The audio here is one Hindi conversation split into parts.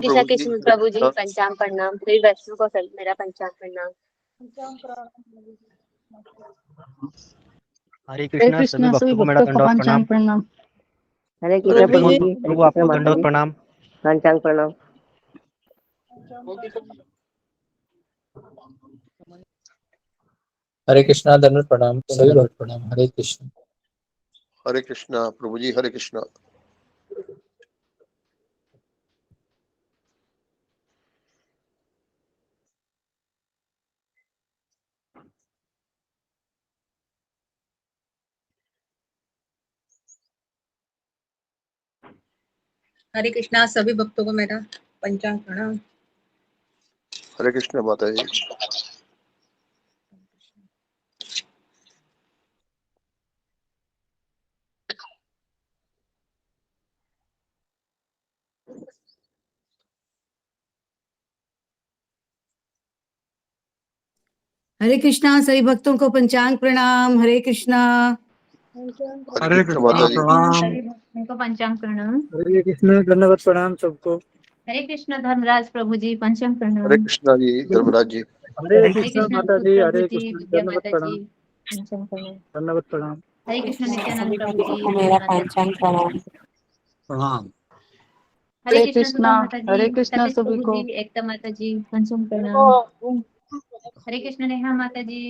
कृष्णा प्रभु जी, कृष्ण प्रभु जी पंचांग प्रणाम। सभी वैष्णव को मेरा पंचांग प्रणाम। हरे कृष्णा सभी भक्तों को मेरा दंडवत प्रणाम। हरे कृष्णा प्रभु जी प्रभु आपको दंडवत प्रणाम। पंचांग प्रणाम। हरे कृष्णा दंडवत प्रणाम, सभी भक्त प्रणाम। हरे कृष्णा। हरे कृष्णा प्रभु जी, हरे कृष्णा। हरे कृष्णा सभी भक्तों को मेरा पंचांग प्रणाम। हरे कृष्णा माता जी। हरे कृष्णा सभी भक्तों को पंचांग प्रणाम। हरे कृष्णा। हरे कृष्णा माता जी। सभी भक्तों को पंचांग प्रणाम। हरे कृष्णा दंडवत प्रणाम सबको। हरे कृष्णा धर्मराज प्रभु जी पंचांग हरे प्रणाम। कृष्णा जी, धर्मराज जी। हरे हरे कृष्णा कृष्णा माता जी। प्रभु हरे जी कृष्णा विद्या दंडवत माता जी प्रणाम। पंचांग प्रणाम। दंडवत प्रणाम। हरे कृष्णा नित्यानंद सभी प्रभु भक्तों जी को मेरा माता जी। पंचांग प्रणाम। प्रणाम। हरे कृष्णा सुधा माता जी। हरे कृष्णा सतीश सभी प्रभु को। जी एकता माता जी पंचांग प्रणाम। हरे कृष्णा नेहा माता जी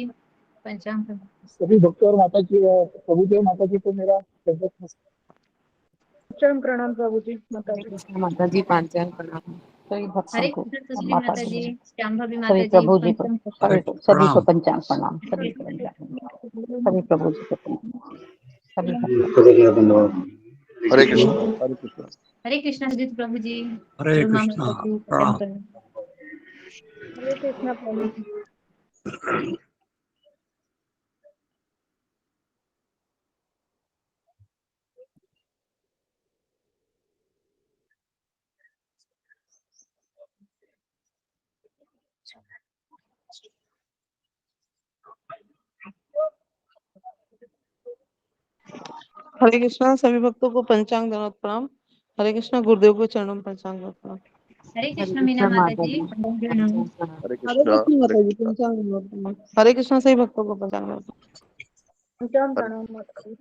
पंचांग प्रणाम। सभी भक्तों और माता जी प्रभु जी और माता जी को मेरा पंचांग प्रणाम प्रभु जी माता हरे जी। कृष्णा माता जी पंचांग प्रणाम। सभी भक्तों हरे को कृष्ण सुश्री माता माता जी जी, शांभवी सभी माता जी प्रभु जी को, पंचम सभी को पंचांग प्रणाम। सभी को सभी प्रभु जी को प्रणाम। सभी भक्तों हरे कृष्णा, हरे कृष्णा। हरे कृष्ण सुजीत प्रभु जी हरे उमा कृष्णा माता जी प्रणाम। पंचम हरे कृष्णा प्रभु जी। हरे कृष्णा सभी भक्तों को पंचांग दंडवत प्रणाम। हरे कृष्णा गुरुदेव को चरणों में पंचांग दंडवत प्रणाम। हरे हरे कृष्ण मीना कृष्णा माता माता जी जी पंचम प्रणाम। पंचांग प्रणाम। हरे हरे कृष्णा, कृष्ण हरे माता जी कृष्णा। पंचांग दंडवत प्रणाम। हरे कृष्णा सभी भक्तों को पंचांग दंडवत प्रणाम। पंचांग हरे प्रणाम माता जी।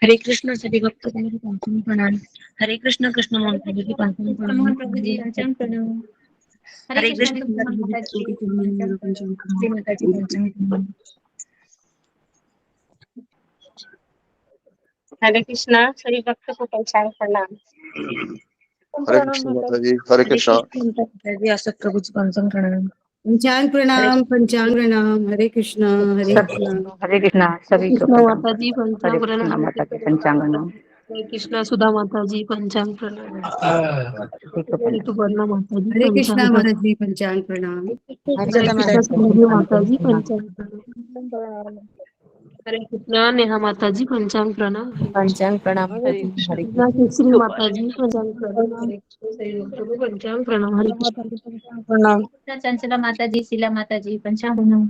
हरे कृष्णा सभी भक्तों को मेरा पंचांग प्रणाम। हरे कृष्णा कृष्ण मोहन प्रभु जी पंचांग कृष्ण मोहन प्रभु जी प्रणाम। पंचम प्रणाम। हरे हरे कृष्ण कृष्ण विष्णु सभी माता भक्तों जी के चरणों में पंचम मेरा प्रणाम। पंचांग श्री प्रणाम। माता जी पंचम प्रणाम। हरे कृष्णा सभी भक्तों को पंचांग प्रणाम। हरे प्रणाम कृष्णा माता माता जी। जी, हरे हरे कृष्णा। कृष्ण माता जी आसक प्रभु जी पंचम प्रणाम। पंचांग प्रणाम। पंचांग प्रणाम। हरे कृष्णा। हरे कृष्णा। हरे कृष्णा सभी को कृष्णा पंचांग माता जी प्रणाम। हरे पंचांग कृष्णा प्रणाम। माता जी पंचांग प्रणाम। हरे कृष्णा सुधा माता जी पंचांग प्रणाम। सभी को पंचांग। ऋतुपर्णा माता जी हरे कृष्णा पंचांग माता प्रणाम। जी पंचांग प्रणाम। हरे हरे कृष्णा कृष्णा सुधा माता पंचांग जी प्रणाम। पंचांग प्रणाम। पंचांग प्रणाम। हरे कृष्णा नेहा माता जी पंचांग प्रणाम। हरे कृष्ण। पंचांग प्रणाम हरे माता जी। कृष्णा हरे कृष्णा कृष्ण। केसरी माता जी पंचांग प्रणाम। हरे कृष्ण सभी भक्तों को पंचांग प्रणाम। हरे माता कृष्ण। जी पंचांग प्रणाम। कृष्ण चंचला माता जी शीला माता जी पंचांग प्रणाम।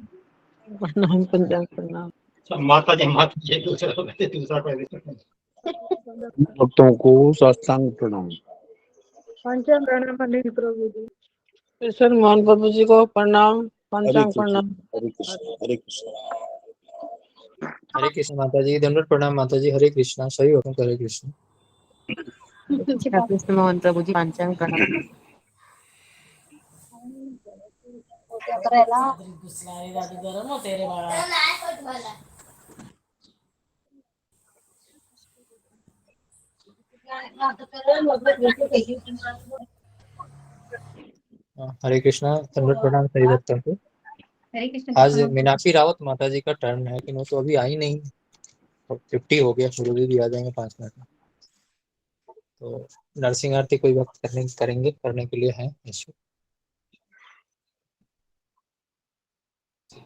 प्रणाम पंचांग प्रणाम। माता जी दूसरा भक्तों को साष्टांग प्रणाम। पंचांग प्रणाम पंडित प्रभु जी। कृष्ण मोहन प्रभु जी को प्रणाम। हरे पंचांग कृष्ण, प्रणाम। हरे कृष्ण, हरे कृष्ण। हरे कृष्ण माता जी, दंडवत प्रणाम माता जी। हरे कृष्णा सभी भक्तों को हरे कृष्ण। कृष्ण मोहन प्रभु जी पंचांग प्रणाम। हरे कृष्णा दंडवत प्रणाम सभी भक्तों को। हरे कृष्ण आज कृष्ण मोहन मीनाक्षी रावत माता जी का टर्न है, लेकिन वो तो अभी आई नहीं। 50 हो गया, शुरू भी आ जाएंगे 5 मिनट में। तो नरसिंह आरती कोई वक्त करेंगे, करने के लिए है इश्यू।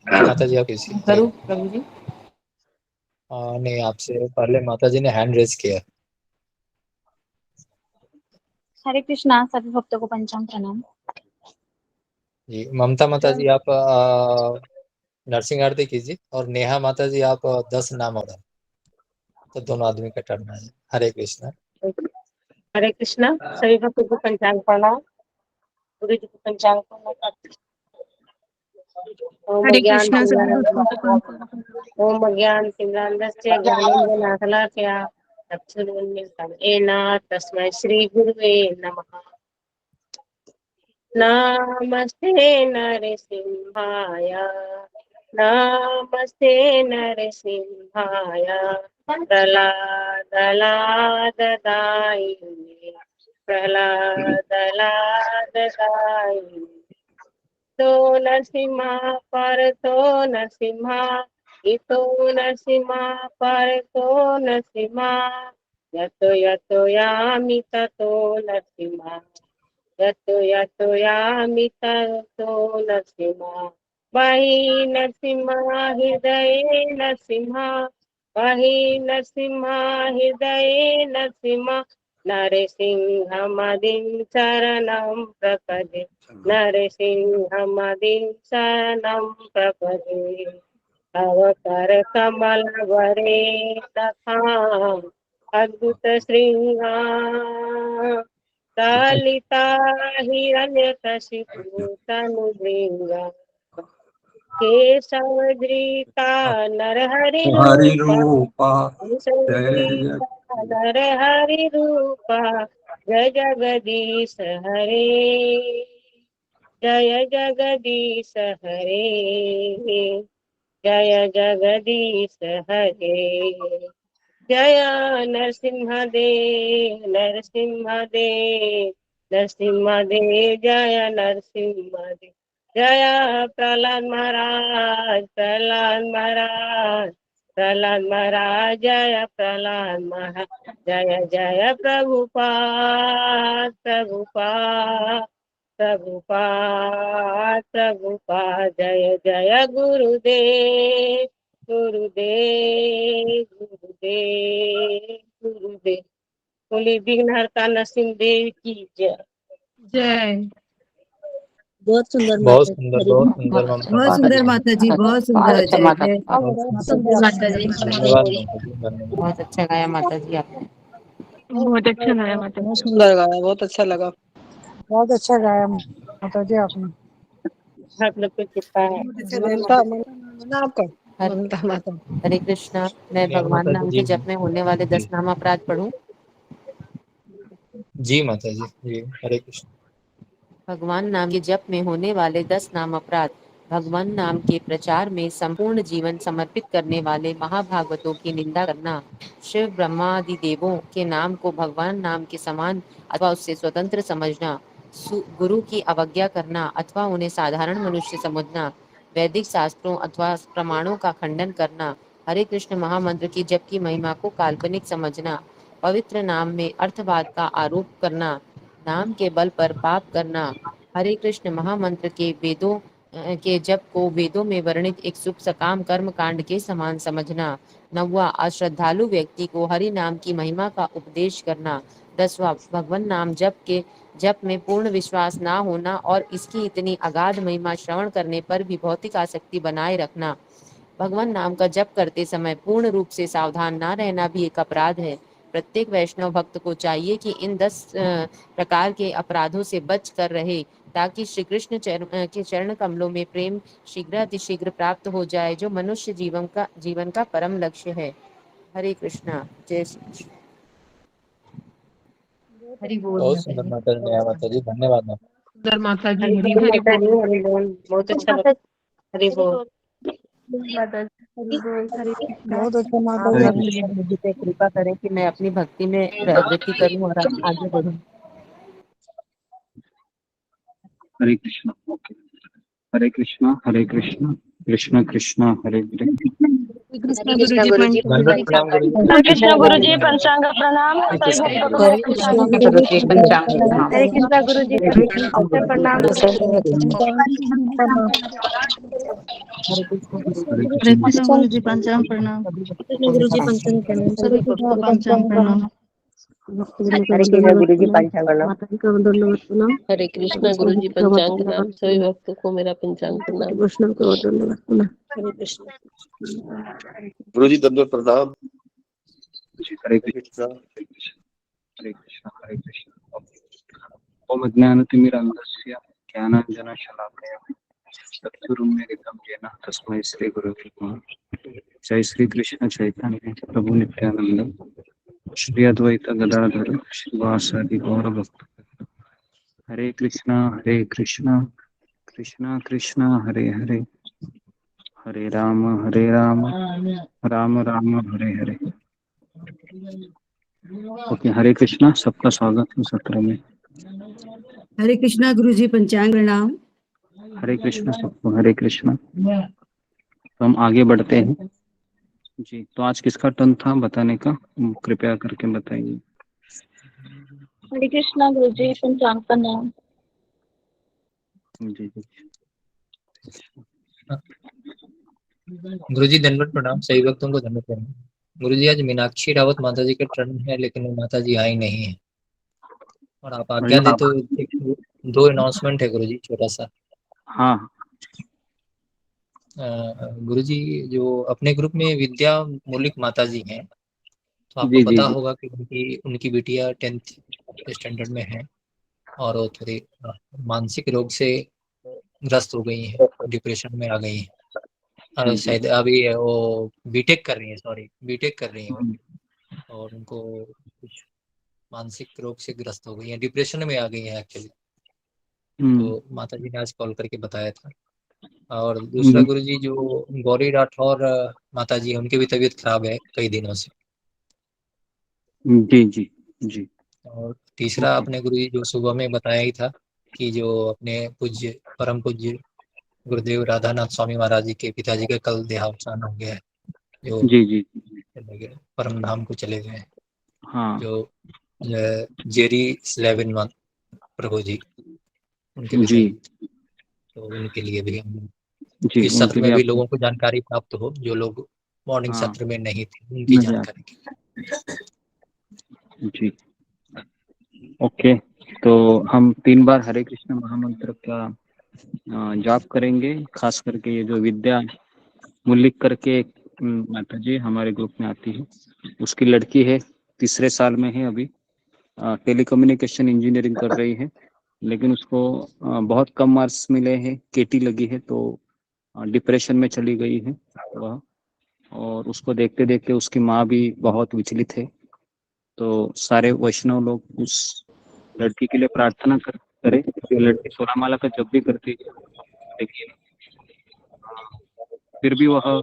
माता जी आप इसी करूँ प्रभु जी? नहीं, आपसे पहले माता जी ने हैंड रेज किया। हरे कृष्णा सभी भक्तों को पंचांग प्रणाम। जी ममता माता जी आप नरसिंह आरती कीजिए, और नेहा माता जी आप 10 नाम ऑर्डर। तो दोनों आदमी का टर्न है। हरे कृष्णा। हरे कृष्णा सभी भक्तों को पंचांग प्रणाम। गुरु जी को पंचांग प्रणाम। ओम हरे ज्ञान कृष्णा सभी भक्तों को पंचांग ओम ज्ञान तिम्रांधस्य ज्ञानेन्द्रनाथलाकया चक्षुरुन्मीलितं तस्मै श्री गुरुवे नमः। नमस्ते नरसिंहाय नमस्ते नरसिंहाय प्रहलादलाददायिने प्रहलादलाददायिने तो नरसिंहा पर तो नरसिंहा इतो नरसिंहा पर तो नरसिंहा यतो यतो यामि ततो नरसिंहा यतो यतो यामि ततो नरसिंहा वही नरसिंहा हृदये नरसिंहा वही नरसिंहा हृदये नरसिंहा नरसिंहमदिं शरणं प्रपदे नरसिंहमदिं शरणं प्रपदे तव कर कमल वरे तथा अद्भुत श्रृंगा ललिता हिरण्यकशिपु तनुभृंगा केशवधृता नरहरि हरि रूपा रूपा जय नरहरि रूपा जय जगदीश हरे जय जगदीश हरे जय जगदीश हरे जय नरसिंहदेव नरसिंहदेव नरसिंहदेव जय नरसिंहदेव जय प्रहलाद महाराज प्रहलाद महाराज प्रहलाद महाराज जय प्रहलाद महाराज जय जय प्रभुपाद प्रभुपाद प्रभुपाद प्रभुपाद जय जय गुरुदेव गुरुदेव गुरुदेव गुरुदेव बोली विघ्नहर्ता नरसिंह देव की जय जय। बहुत सुंदर बहुत सुंदर ममता बहुत सुंदर माता जी, बहुत बहुत सुंदर। अच्छा जय माता जय। जी, बहुत सुंदर माता जी। धन्यवाद माता जी, धन्यवाद। बहुत अच्छा गाया माता जी आपने। बहुत अच्छा गाया माता बहुत जी। सुंदर गाया, बहुत अच्छा लगा। बहुत अच्छा गाया माता जी आपने। आप लोग की कृपा है बहुत अच्छा गाया ममता माता जी। ममता आपका ममता माता। हरे कृष्णा। मैं जय भगवान माता नाम दी के जी। जप में होने वाले 10 नाम अपराध पढ़ूं। जी माता जी, जी हरे कृष्ण। भगवान नाम के जप में होने वाले 10 नाम अपराध। भगवान नाम के प्रचार में संपूर्ण जीवन समर्पित करने वाले महाभागवतों की निंदा करना, शिव ब्रह्मा आदि देवों के नाम को भगवान नाम के समान अथवा उससे स्वतंत्र समझना, गुरु की अवज्ञा करना अथवा उन्हें साधारण मनुष्य समझना, वैदिक शास्त्रों अथवा प्रमाणों का खंडन करना, हरे कृष्ण महामंत्र की जप की महिमा को काल्पनिक समझना, पवित्र नाम में अर्थवाद का आरोप करना, नाम के बल पर पाप करना, हरे कृष्ण महामंत्र के वेदों के जप को वेदों में वर्णित एक शुभ सकाम कर्म कांड के समान समझना, 9वां अश्रद्धालु व्यक्ति को हरि नाम की महिमा का उपदेश करना, 10वां भगवान नाम जप में पूर्ण विश्वास ना होना और इसकी इतनी अगाध महिमा श्रवण करने पर भी भौतिक आसक्ति बनाए रखना। भगवान नाम का जप करते समय पूर्ण रूप से सावधान ना रहना भी एक अपराध है। प्रत्येक वैष्णव भक्त को चाहिए कि इन 10 प्रकार के अपराधों से बच कर रहे, ताकि श्री कृष्ण के चरण कमलों में प्रेम शीघ्र अतिशीघ्र प्राप्त हो जाए, जो मनुष्य जीवन का परम लक्ष्य है। हरे कृष्णा। जय श्री कृष्ण। हरि बोल बहुत माता सुंदर जी। माता जी, जय माता जी, धन्यवाद माता। सुंदर माता जी। हरि हरि बोल हरि माता जी बोल। हरि बोल बहुत अच्छा लगा हरि बोल माता जी हरि बोल। हरि कृष्णा। बहुत अच्छा माता आप जी। सब मेरे मुझ पे कृपा करें कि मैं अपनी भक्ति में प्रगति करूं और आगे बढ़ूं। हरे कृष्णा। ओके। हरे कृष्णा कृष्ण कृष्ण हरे हरे। कृष्णा हरे गुरु कृष्णा जी गुरु जी दंडवत पंचांग प्रणाम गुरु जी। हरे कृष्णा गुरु जी धन्यवाद। पंचांग प्रणाम हरे सभी कृष्ण भक्तों गुरु को जी। हरे कृष्णा पंचांग गुरु जी पंचांग प्रणाम। हरे कृष्णा गुरु जी हरे कृष्ण गुरु जी। प्रणाम हरे कृष्ण गुरु जी। हरे हरे कृष्ण। कृष्ण गुरु जी पंचांग प्रणाम। सभी भक्तों कृष्ण को गुरु मेरा जी नमस्कार। पंचांग प्रणाम हरे सभी कृष्ण भक्तों को पंचांग प्रणाम। हरे कृष्णा गुरु जी पंचांग प्रणाम माता जी का दंडवत प्रणाम। हरे कृष्णा गुरु जी पंचांग प्रणाम सभी भक्तों को मेरा पंचांग प्रणाम कृष्ण को दंडवत प्रणाम। हरे कृष्ण गुरु जी दंडवत प्रणाम। जी हरे हरे कृष्ण कृष्णा हरे कृष्ण हरे कृष्ण ओम अज्ञानतिमिरान्धस्य ज्ञानाञ्जनशलाकया चक्षुरुन्मीलितं येन तस्मै श्री गुरुवे नमः। जय श्री कृष्ण चैतन्य प्रभु नित्यानंद श्री अद्वैत गदाधर श्रीवासादि गौर भक्त। हरे कृष्णा कृष्णा कृष्णा हरे हरे हरे राम राम राम हरे हरे। ओके हरे कृष्णा, सबका स्वागत है सत्र में। हरे कृष्णा गुरुजी, पंचांग प्रणाम। हरे कृष्णा सबको, हरे कृष्णा। तो हम आगे बढ़ते हैं जी। तो आज किसका टर्न था बताने का, कृपया करके बताइए। हरे कृष्णा गुरुजी, पंचांग का नाम। जी जी गुरुजी दंडवत प्रणाम, सही भक्तों को दंडवत प्रणाम। गुरुजी आज मीनाक्षी रावत माता जी के टर्न है, लेकिन वो माता जी आई नहीं है, और आप आज्ञा दे तो एक दो अनाउंसमेंट है गुरुजी, छोटा सा। हाँ गुरुजी जो अपने ग्रुप में विद्या मौलिक माता जी हैं, तो आपको जी जी पता जी होगा कि उनकी बिटिया 10th स्टैंडर्ड में है, और वो थोड़ी मानसिक रोग से ग्रस्त हो गई है, डिप्रेशन में आ गई है। शायद अभी वो बीटेक कर रही है, सॉरी बीटेक कर रही है वो, और उनको कुछ मानसिक रोग से ग्रस्त हो गई है, डिप्रेशन में आ गई है एक्चुअली। तो माता जी ने आज कॉल करके बताया था। और दूसरा गुरुजी जो गौरी राठौर माता जी, उनकी भी तबीयत खराब है कई दिनों से। जी जी जी। और तीसरा अपने गुरुजी जो सुबह में बताया ही था कि जो अपने पूज्य परम पूज्य गुरुदेव राधानाथ स्वामी महाराज जी के पिताजी का कल देहावसान हो गया है, जो जी जी चले गए, परम धाम को चले गए। हाँ जो जेरी स्लेविन प्रभु जी, उनके जी पिताजी, तो उनके लिए भी हम जी इस उनके सत्र में लिए भी आप लोगों को जानकारी प्राप्त हो, जो लोग मॉर्निंग हाँ सत्र में नहीं थे, उनकी नहीं जानकारी की। जी। ओके, तो हम 3 बार हरे कृष्ण महामंत्र का जाप करेंगे। खास करके ये जो विद्या मुलिक करके एक माता जी हमारे ग्रुप में आती है, उसकी लड़की है, तीसरे साल में है अभी, टेलीकम्युनिकेशन इंजीनियरिंग कर रही है, लेकिन उसको बहुत कम मार्क्स मिले हैं, केटी लगी है, तो डिप्रेशन में चली गई है वह। और उसको देखते देखते उसकी माँ भी बहुत विचलित है। तो सारे वैष्णव लोग उस लड़की के लिए प्रार्थना करें। ये लड़की 16 माला का जब भी करती है, लेकिन फिर भी वह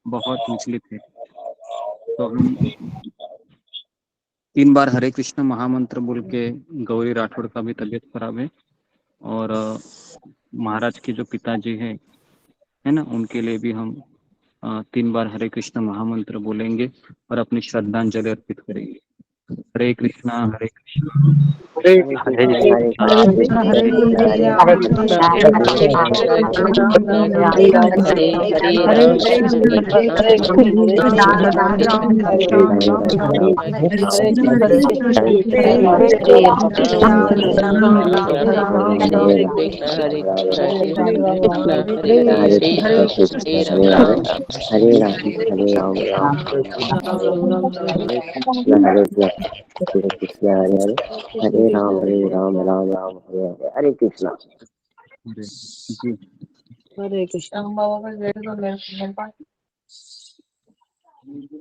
बहुत विचलित है। तो हम 3 बार हरे कृष्ण महामंत्र बोल के, गौरी राठौड़ का भी तबीयत खराब है, और महाराज के जो पिताजी है ना, उनके लिए भी हम 3 बार हरे कृष्ण महामंत्र बोलेंगे और अपनी श्रद्धांजलि अर्पित करेंगे। हरे कृष्णा हरे कृष्णा हरे कृष्णा हरे कृष्णा हरे कृष्णा हरे राम हरे हरे राम राम राम हरे हरे। हरे कृष्णा। जी हरे कृष्णा।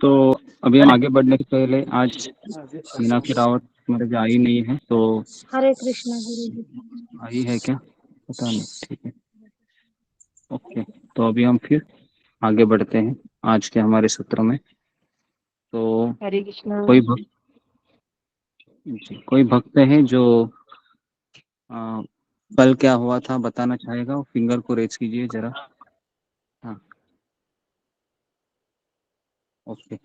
तो अभी हम आगे बढ़ने से पहले, आज मीनाक्षी रावत हमारे जो आई नहीं है, तो हरे कृष्णा गुरुजी। आई है क्या पता नहीं, ठीक है ओके। तो अभी हम फिर आगे बढ़ते हैं आज के हमारे सत्र में। तो हरे कृष्णा। कोई भक्त है जो कल क्या हुआ था बताना चाहेगा, वो फिंगर को रेज कीजिए जरा। हाँ ओके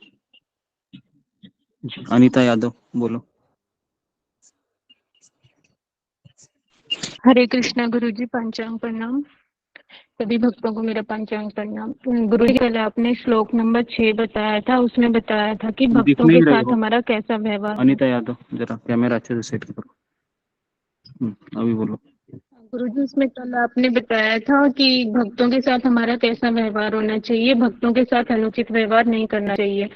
जी, अनीता यादव बोलो। हरे कृष्णा गुरुजी, पंचांग प्रणाम। सभी भक्तों को मेरा पंचांग प्रणाम। गुरुजी पहले आपने श्लोक नंबर 6 बताया था, उसमें बताया था कि दिख भक्तों नहीं के रही साथ हो हमारा कैसा व्यवहार। अनीता यादव, जरा कैमरा अच्छे से सेट करो। अभी बोलो। गुरुजी उसमें कल आपने बताया था कि भक्तों के साथ हमारा कैसा व्यवहार होना चाहिए, भक्तों के साथ अनुचित व्यवहार नहीं करना चाहिए।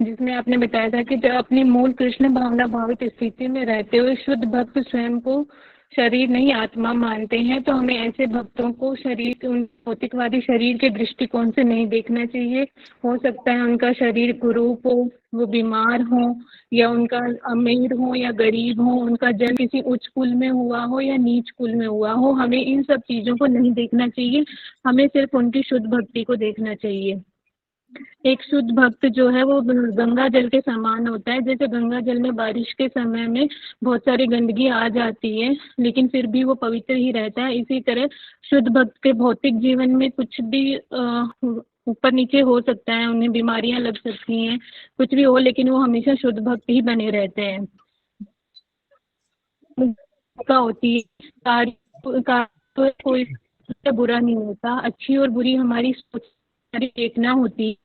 जिसमें आपने बताया था कि जो अपनी मूल कृष्ण भावना भावित स्थिति में रहते हुए शुद्ध भक्त स्वयं को शरीर नहीं आत्मा मानते हैं, तो हमें ऐसे भक्तों को शरीर, उन भौतिकवादी शरीर के दृष्टिकोण से नहीं देखना चाहिए। हो सकता है उनका शरीर कुरूप हो, वो बीमार हो, या उनका अमीर हो या गरीब हो, उनका जन्म किसी उच्च कुल में हुआ हो या नीच कुल में हुआ हो, हमें इन सब चीजों को नहीं देखना चाहिए। हमें सिर्फ उनकी शुद्ध भक्ति को देखना चाहिए। एक शुद्ध भक्त जो है वो गंगा जल के समान होता है। जैसे गंगा जल में बारिश के समय में बहुत सारी गंदगी आ जाती है, लेकिन फिर भी वो पवित्र ही रहता है। इसी तरह शुद्ध भक्त के भौतिक जीवन में कुछ भी ऊपर नीचे हो सकता है, उन्हें बीमारियां लग सकती हैं, कुछ भी हो, लेकिन वो हमेशा शुद्ध भक्त ही बने रहते हैं। का होती है तो कोई बुरा नहीं होता, अच्छी और बुरी हमारी सोच, हमारी चेतना होती है।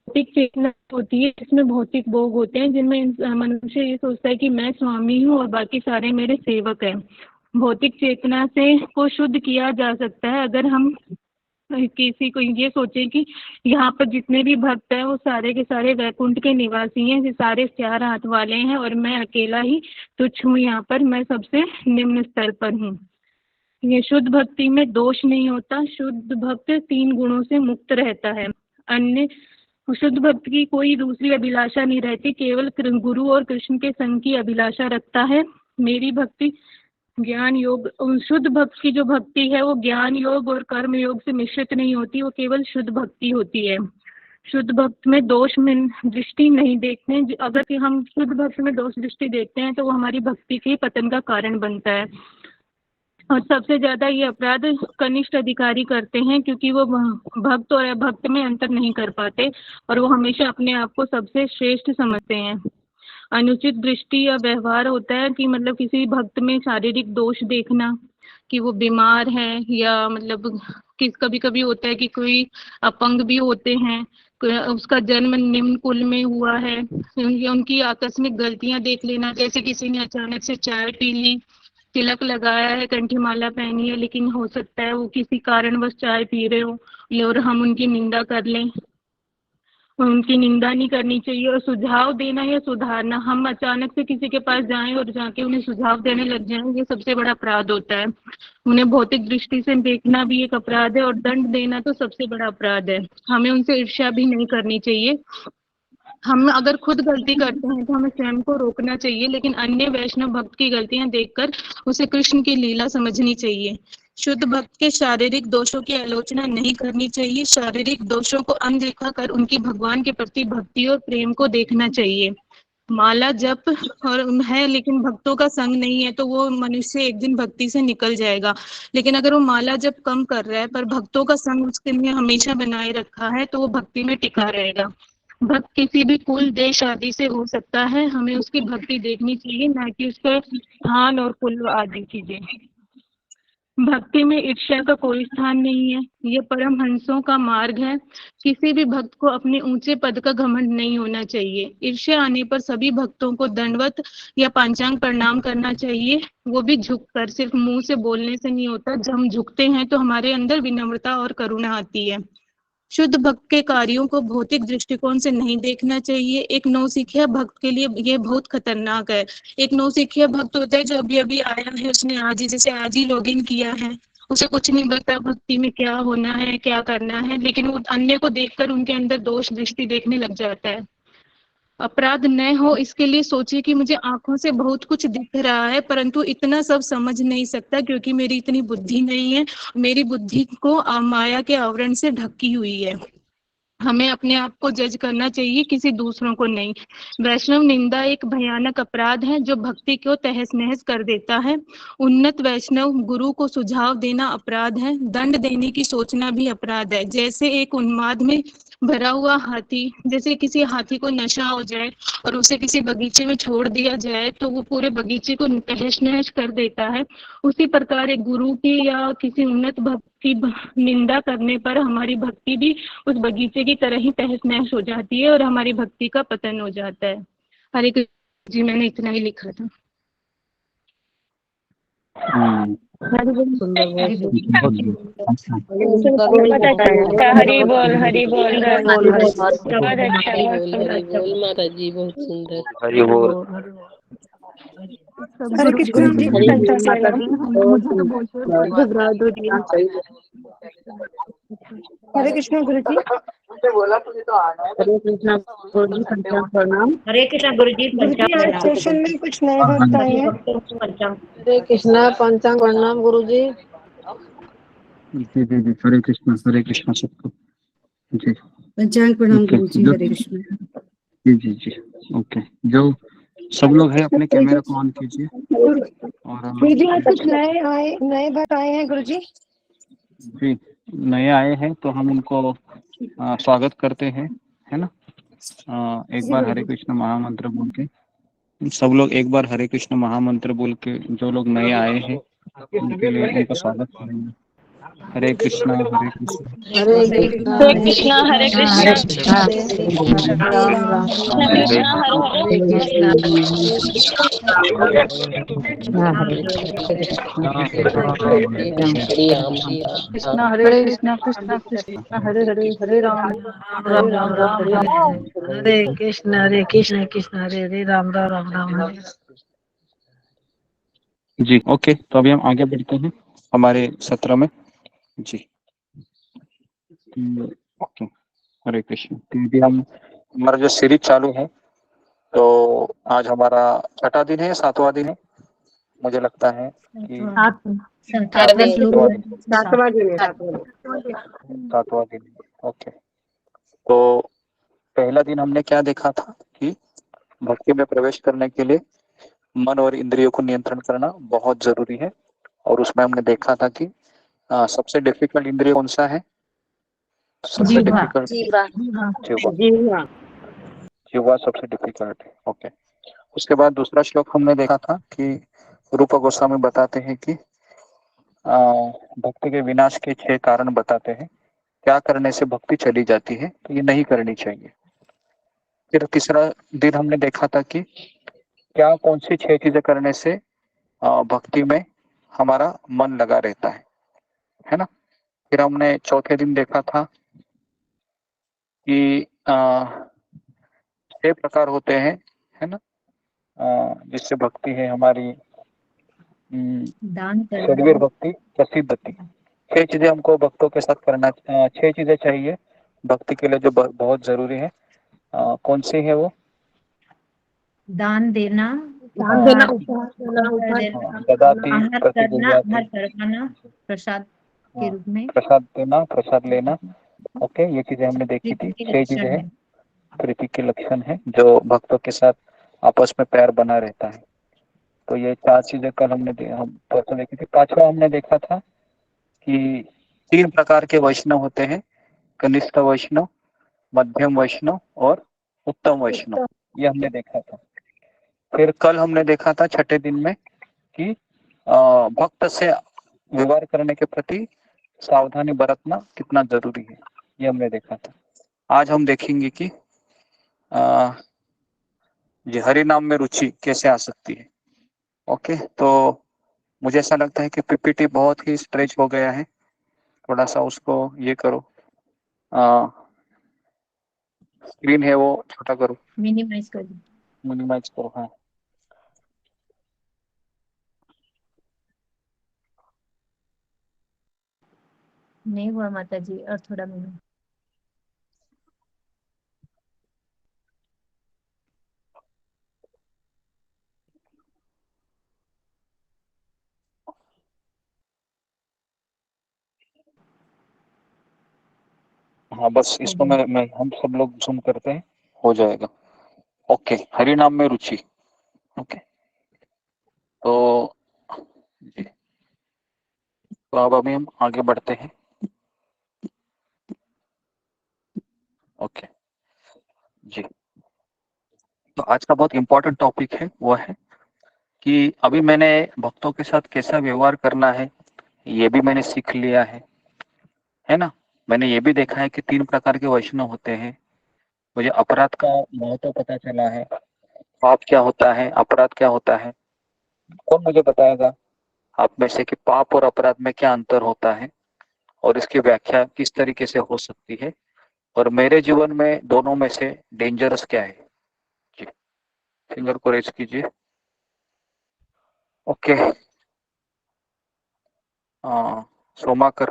भौतिक चेतना होती है, इसमें भौतिक भोग होते हैं, जिनमें मनुष्य ये सोचता है कि मैं स्वामी हूँ और बाकी सारे मेरे सेवक हैं। भौतिक चेतना से को शुद्ध किया जा सकता है अगर हम किसी को ये सोचें कि यहाँ पर जितने भी भक्त हैं वो सारे के सारे वैकुंठ के निवासी हैं, ये सारे 4 हाथ वाले हैं और मैं अकेला ही तुच्छ हूँ, यहाँ पर मैं सबसे निम्न स्तर पर हूँ। ये शुद्ध भक्ति में दोष नहीं होता। शुद्ध भक्त 3 गुणों से मुक्त रहता है। अन्य शुद्ध भक्त की कोई दूसरी अभिलाषा नहीं रहती, केवल गुरु और कृष्ण के संग की अभिलाषा रखता है। मेरी भक्ति ज्ञान योग, शुद्ध भक्त की जो भक्ति है वो ज्ञान योग और कर्म योग से मिश्रित नहीं होती, वो केवल शुद्ध भक्ति होती है। शुद्ध भक्त में दोष में दृष्टि नहीं देखते। अगर हम शुद्ध भक्त में दोष दृष्टि देखते हैं तो वो हमारी भक्ति के पतन का कारण बनता है। और सबसे ज्यादा ये अपराध कनिष्ठ अधिकारी करते हैं, क्योंकि वो भक्त और अभक्त में अंतर नहीं कर पाते और वो हमेशा अपने आप को सबसे श्रेष्ठ समझते हैं। अनुचित दृष्टि या व्यवहार होता है कि मतलब किसी भक्त में शारीरिक दोष देखना, कि वो बीमार है, या मतलब कभी कभी होता है कि कोई अपंग भी होते हैं, उसका जन्म निम्न कुल में हुआ है, उनकी आकस्मिक गलतियां देख लेना, जैसे किसी ने अचानक से चाय पी ली, तिलक लगाया है, कंठीमाला पहनी है, लेकिन हो सकता है वो किसी कारणवश चाय पी रहे हो और हम उनकी निंदा कर लें। उनकी निंदा नहीं करनी चाहिए। और सुझाव देना या सुधारना, हम अचानक से किसी के पास जाएं और जाके उन्हें सुझाव देने लग जाएं, ये सबसे बड़ा अपराध होता है। उन्हें भौतिक दृष्टि से देखना भी एक अपराध है और दंड देना तो सबसे बड़ा अपराध है। हमें उनसे ईर्ष्या भी नहीं करनी चाहिए। हम अगर खुद गलती करते हैं तो हमें स्वयं को रोकना चाहिए, लेकिन अन्य वैष्णव भक्त की गलतियां देखकर उसे कृष्ण की लीला समझनी चाहिए। शुद्ध भक्त के शारीरिक दोषों की आलोचना नहीं करनी चाहिए। शारीरिक दोषों को अनदेखा कर उनकी भगवान के प्रति भक्ति और प्रेम को देखना चाहिए। माला जप और है लेकिन भक्तों का संग नहीं है तो वो मनुष्य एक दिन भक्ति से निकल जाएगा। लेकिन अगर वो माला जप कम कर रहा है पर भक्तों का संग उसके लिए हमेशा बनाए रखा है तो वो भक्ति में टिका रहेगा। भक्त किसी भी कुल देश आदि से हो सकता है, हमें उसकी भक्ति देखनी चाहिए, ना कि उसका स्थान और कुल आदि चीजें। भक्ति में ईर्ष्या का कोई स्थान नहीं है, यह परम हंसों का मार्ग है। किसी भी भक्त को अपने ऊंचे पद का घमंड नहीं होना चाहिए। ईर्ष्या आने पर सभी भक्तों को दंडवत या पांचांग प्रणाम करना चाहिए, वो भी झुककर, सिर्फ मुंह से बोलने से नहीं होता। जब हम झुकते हैं तो हमारे अंदर विनम्रता और करुणा आती है। शुद्ध भक्त के कार्यों को भौतिक दृष्टिकोण से नहीं देखना चाहिए। एक नौसिखिया भक्त के लिए ये बहुत खतरनाक है। एक नौसिखिया भक्त होता है जो अभी अभी आया है, उसने आज ही लॉगिन किया है, उसे कुछ नहीं पता भक्ति में क्या होना है, क्या करना है, लेकिन वो अन्य को देखकर उनके अंदर दोष दृष्टि देखने लग जाता है। अपराध न हो इसके लिए सोचिए कि मुझे आंखों से बहुत कुछ दिख रहा है परंतु इतना सब समझ नहीं सकता क्योंकि मेरी इतनी बुद्धि नहीं है। मेरी बुद्धि को माया के आवरण से ढकी हुई है। हमें अपने आप को जज करना चाहिए, किसी दूसरों को नहीं। वैष्णव निंदा एक भयानक अपराध है जो भक्ति को तहस नहस कर देता है। उन्नत वैष्णव गुरु को सुझाव देना अपराध है। दंड देने की सोचना भी अपराध है। जैसे एक उन्माद में भरा हुआ हाथी, जैसे किसी हाथी को नशा हो जाए और उसे किसी बगीचे में छोड़ दिया जाए तो वो पूरे बगीचे को तहस नहस कर देता है। उसी प्रकार एक गुरु की या किसी उन्नत भक्त की निंदा करने पर हमारी भक्ति भी उस बगीचे की तरह ही तहस नहस हो जाती है और हमारी भक्ति का पतन हो जाता है। हरे कृष्ण जी, मैंने इतना ही लिखा था। सुंदर बहुत हरी बोल हरी बोल बहुत अच्छा हरि बहुत बोल हरि सुंदर। बोल माता जी बहुत सुंदर हरि बोल। हरे कृष्ण जी हरी बोल माता जी मुझे तो बहुत घबराहट हो रही है। हरे कृष्ण गुरु जी। हरे कृष्णा गुरु जी पंचांग प्रणाम। हरे कृष्ण गुरु जी गुरु जी आज पंचांग सेशन में कुछ नए भक्त आए हैं। भक्तों को पंचांग हरे कृष्णा पंचांग प्रणाम गुरु जी। जी जी जी, हरे कृष्ण सबको। जी पंचांग प्रणाम ओके गुरु जी। जो हरे कृष्ण। जी जी जी ओके, जो सब लोग हैं अपने कैमरे को ऑन कीजिए और गुरु जी आज कुछ नए भक्त आए हैं गुरु जी। जी नए आए हैं तो हम उनको स्वागत करते हैं, है ना। एक जी बार गुरु हरे जी। कृष्ण महामंत्र बोल के, सब लोग एक बार हरे कृष्ण महामंत्र बोल के, जो लोग नए आए हैं उनके लिए उनका स्वागत करेंगे। हरे कृष्णा हरे कृष्णा हरे हरे कृष्णा हरे हरे कृष्णा हरे कृष्णा कृष्णा हरे कृष्णा हरे राम राम कृष्ण राम कृष्ण हरे हरे हरे कृष्णा हरे कृष्णा हरे कृष्णा कृष्णा कृष्णा हरे हरे हरे राम राम राम राम हरे कृष्ण कृष्ण हरे हरे राम राम राम राम हरे। जी ओके, तो अभी हम आगे बढ़ते हैं हमारे सत्र में। जी ओके, हरे कृष्ण। तो अभी हम हमारा जो सीरीज चालू है, तो आज हमारा 6वां दिन है, 7वां दिन है, मुझे लगता है कि 7वां दिन। सातवां दिन है 7वां दिन है। ओके, तो पहला दिन हमने क्या देखा था कि भक्ति में प्रवेश करने के लिए मन और इंद्रियों को नियंत्रण करना बहुत जरूरी है। और उसमें हमने देखा था कि सबसे डिफिकल्ट इंद्रिय कौन सा है? सबसे डिफिकल्ट जिह्वा। जिह्वा सबसे डिफिकल्ट है। ओके, उसके बाद दूसरा श्लोक हमने देखा था कि रूप गोस्वामी बताते हैं कि भक्ति के विनाश के 6 कारण बताते हैं, क्या करने से भक्ति चली जाती है, तो ये नहीं करनी चाहिए। फिर तीसरा दिन हमने देखा था कि क्या कौन सी 6 चीजें करने से भक्ति में हमारा मन लगा रहता है ना। फिर हमने चौथे दिन देखा था कि 6 प्रकार होते हैं, है ना, जिससे भक्ति है हमारी। दान सदवीर करना भक्ति प्रसिद्धति, 6 चीजें हमको भक्तों के साथ करना, 6 चीजें चाहिए भक्ति के लिए जो बहुत जरूरी है। कौन सी है वो? दान देना दान देना उपहार उपहार देना ददाति आहार करना प्रतिगृह्णाति, आहार करना प्रसाद के रूप में प्रसाद देना, प्रसाद लेना। ओके, ये चीजें हमने देखी थी। प्रीति के 6 चीजें लक्षण हैं, है। प्रीति के लक्षण है, जो भक्तों के साथ आपस में प्यार बना रहता है। तो ये 4 चीजें कल हम परसों देखी थी। 5वां हमने देखा था कि 3 प्रकार के वैष्णव होते हैं, कनिष्ठ वैष्णव, मध्यम वैष्णव और उत्तम वैष्णव, ये हमने देखा था। फिर कल हमने देखा था 6ठे दिन में कि भक्त से व्यवहार करने के प्रति सावधानी बरतना कितना जरूरी है, ये हमने देखा था। आज हम देखेंगे कि ये हरि नाम में रुचि कैसे आ सकती है। ओके, तो मुझे ऐसा लगता है कि पीपीटी बहुत ही स्ट्रेच हो गया है, थोड़ा सा उसको ये करो, स्क्रीन है वो छोटा करो, मिनिमाइज कर दो। मिनिमाइज करो। हाँ, नहीं हुआ माता जी, और थोड़ा मिनट। हाँ बस इसको मैं हम सब लोग जूम करते हैं, हो जाएगा। ओके, हरि नाम में रुचि। ओके, तो जी, तो अब अभी हम आगे बढ़ते हैं। ओके जी, तो आज का बहुत इंपॉर्टेंट टॉपिक है, वो है कि अभी मैंने भक्तों के साथ कैसा व्यवहार करना है, ये भी मैंने सीख लिया है ना। मैंने ये भी देखा है कि 3 प्रकार के वैष्णव होते हैं। मुझे अपराध का महत्व पता चला है, पाप क्या होता है, अपराध क्या होता है। कौन मुझे बताएगा? आप में से कि पाप और अपराध में क्या अंतर होता है और इसकी व्याख्या किस तरीके से हो सकती है, और मेरे जीवन में दोनों में से डेंजरस क्या है। जी, फिंगर को रेज कीजिए। ओके, सोमाकर।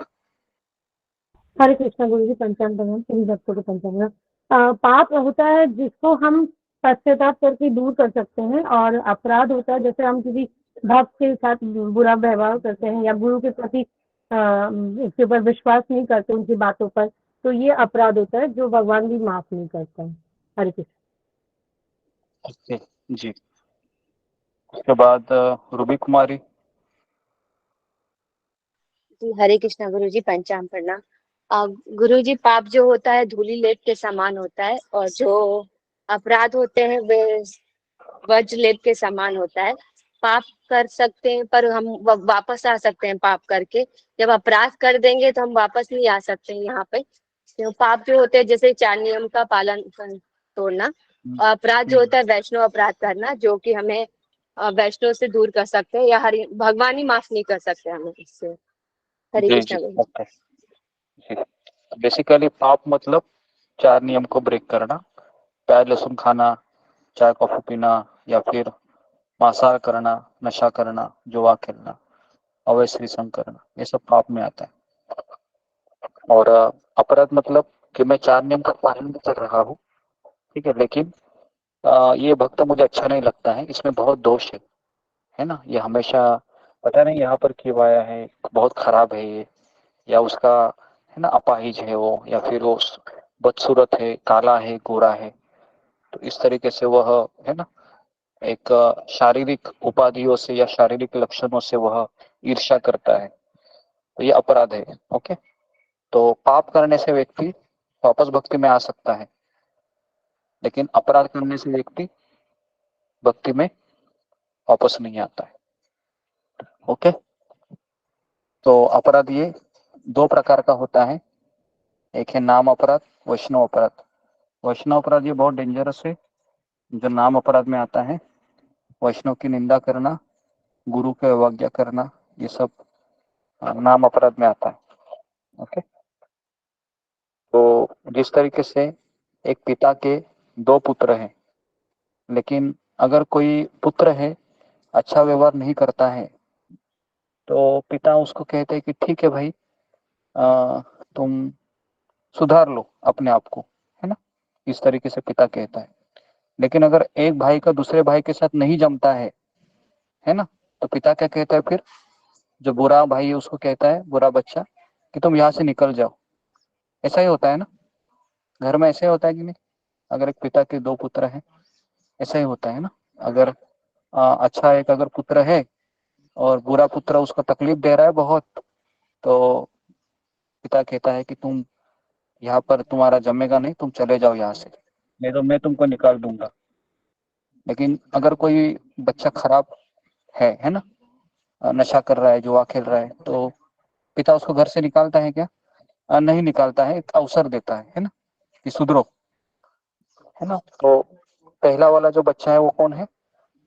हरे कृष्णा गुरु जी। पंचांग प्रणाम सभी भक्तों को पंचांग प्रणाम। पाप होता है जिसको हम पश्चाताप करके दूर कर सकते हैं, और अपराध होता है जैसे हम किसी भक्त के साथ बुरा व्यवहार करते हैं या गुरु के प्रति उसके ऊपर विश्वास नहीं करते उनकी बातों पर, तो ये अपराध होता है जो भगवान भी माफ नहीं करता है। हरे कृष्ण। ओके जी, उसके बाद रूबी कुमारी। जी हरे कृष्णा गुरु जी। पंचांग प्रणाम। गुरु जी, पाप जो होता है धूली लेप के समान होता है, और जो अपराध होते हैं वे वज्र लेप के समान होता है। पाप कर सकते हैं पर हम वापस आ सकते हैं पाप करके। जब अपराध कर देंगे तो हम वापस नहीं आ सकते हैं यहाँ पे। तो पाप जो होते हैं जैसे 4 नियम का पालन तोड़ना, अपराध जो होता है वैष्णव अपराध करना, जो कि हमें वैष्णव से दूर कर सकते हैं, या हरि भगवान ही माफ नहीं कर सकते हमें इससे। हरे जी कृष्णा जी, गुरु। ओके जी। बेसिकली पाप मतलब 4 नियम को ब्रेक करना, प्याज लहसुन खाना, चाय कॉफी पीना, या फिर मांसाहार करना, नशा करना, जुआ खेलना, अवैध श्री संग करना, ये सब पाप में आता है। और अपराध मतलब कि मैं 4 नियम का पालन भी कर रहा हूँ, ठीक है, लेकिन ये भक्त मुझे अच्छा नहीं लगता है, इसमें बहुत दोष है ना, ये हमेशा पता नहीं यहाँ पर क्यों आया है, बहुत खराब है ये, या उसका है ना अपाहिज है वो, या फिर वो बदसूरत है, काला है, गोरा है, तो इस तरीके से वह है ना एक शारीरिक उपाधियों से या शारीरिक लक्षणों से वह ईर्ष्या करता है, तो ये अपराध है। ओके, तो पाप करने से व्यक्ति वापस भक्ति में आ सकता है, लेकिन अपराध करने से व्यक्ति भक्ति में वापस नहीं आता है। ओके, तो अपराध ये 2 प्रकार का होता है, एक है नाम अपराध, वैष्णव अपराध। वैष्णव अपराध ये बहुत डेंजरस है, जो नाम अपराध में आता है, वैष्णव की निंदा करना, गुरु की अवज्ञा करना, ये सब नाम अपराध में आता है। ओके, तो जिस तरीके से एक पिता के 2 पुत्र हैं, लेकिन अगर कोई पुत्र है अच्छा व्यवहार नहीं करता है, तो पिता उसको कहते हैं कि ठीक है भाई, तुम सुधार लो अपने आप को, है ना, इस तरीके से पिता कहता है। लेकिन अगर एक भाई का दूसरे भाई के साथ नहीं जमता है ना, तो पिता क्या कहता है फिर, जो बुरा भाई है उसको कहता है, बुरा बच्चा, कि तुम यहाँ से निकल जाओ। ऐसा ही होता है ना, घर में ऐसा ही होता है कि नहीं, अगर एक पिता के 2 पुत्र हैं, ऐसा ही होता है ना। अगर अच्छा एक अगर पुत्र है और बुरा पुत्र उसको तकलीफ दे रहा है बहुत, तो पिता कहता है कि तुम यहाँ पर तुम्हारा जमेगा नहीं, तुम चले जाओ यहाँ से, नहीं तो मैं तुमको निकाल दूंगा। लेकिन अगर कोई बच्चा खराब है ना, नशा कर रहा है, जुआ खेल रहा है, तो पिता उसको घर से निकालता है क्या? नहीं निकालता है, एक अवसर देता है ना, कि सुधरो, है ना। तो पहला वाला जो बच्चा है वो कौन है?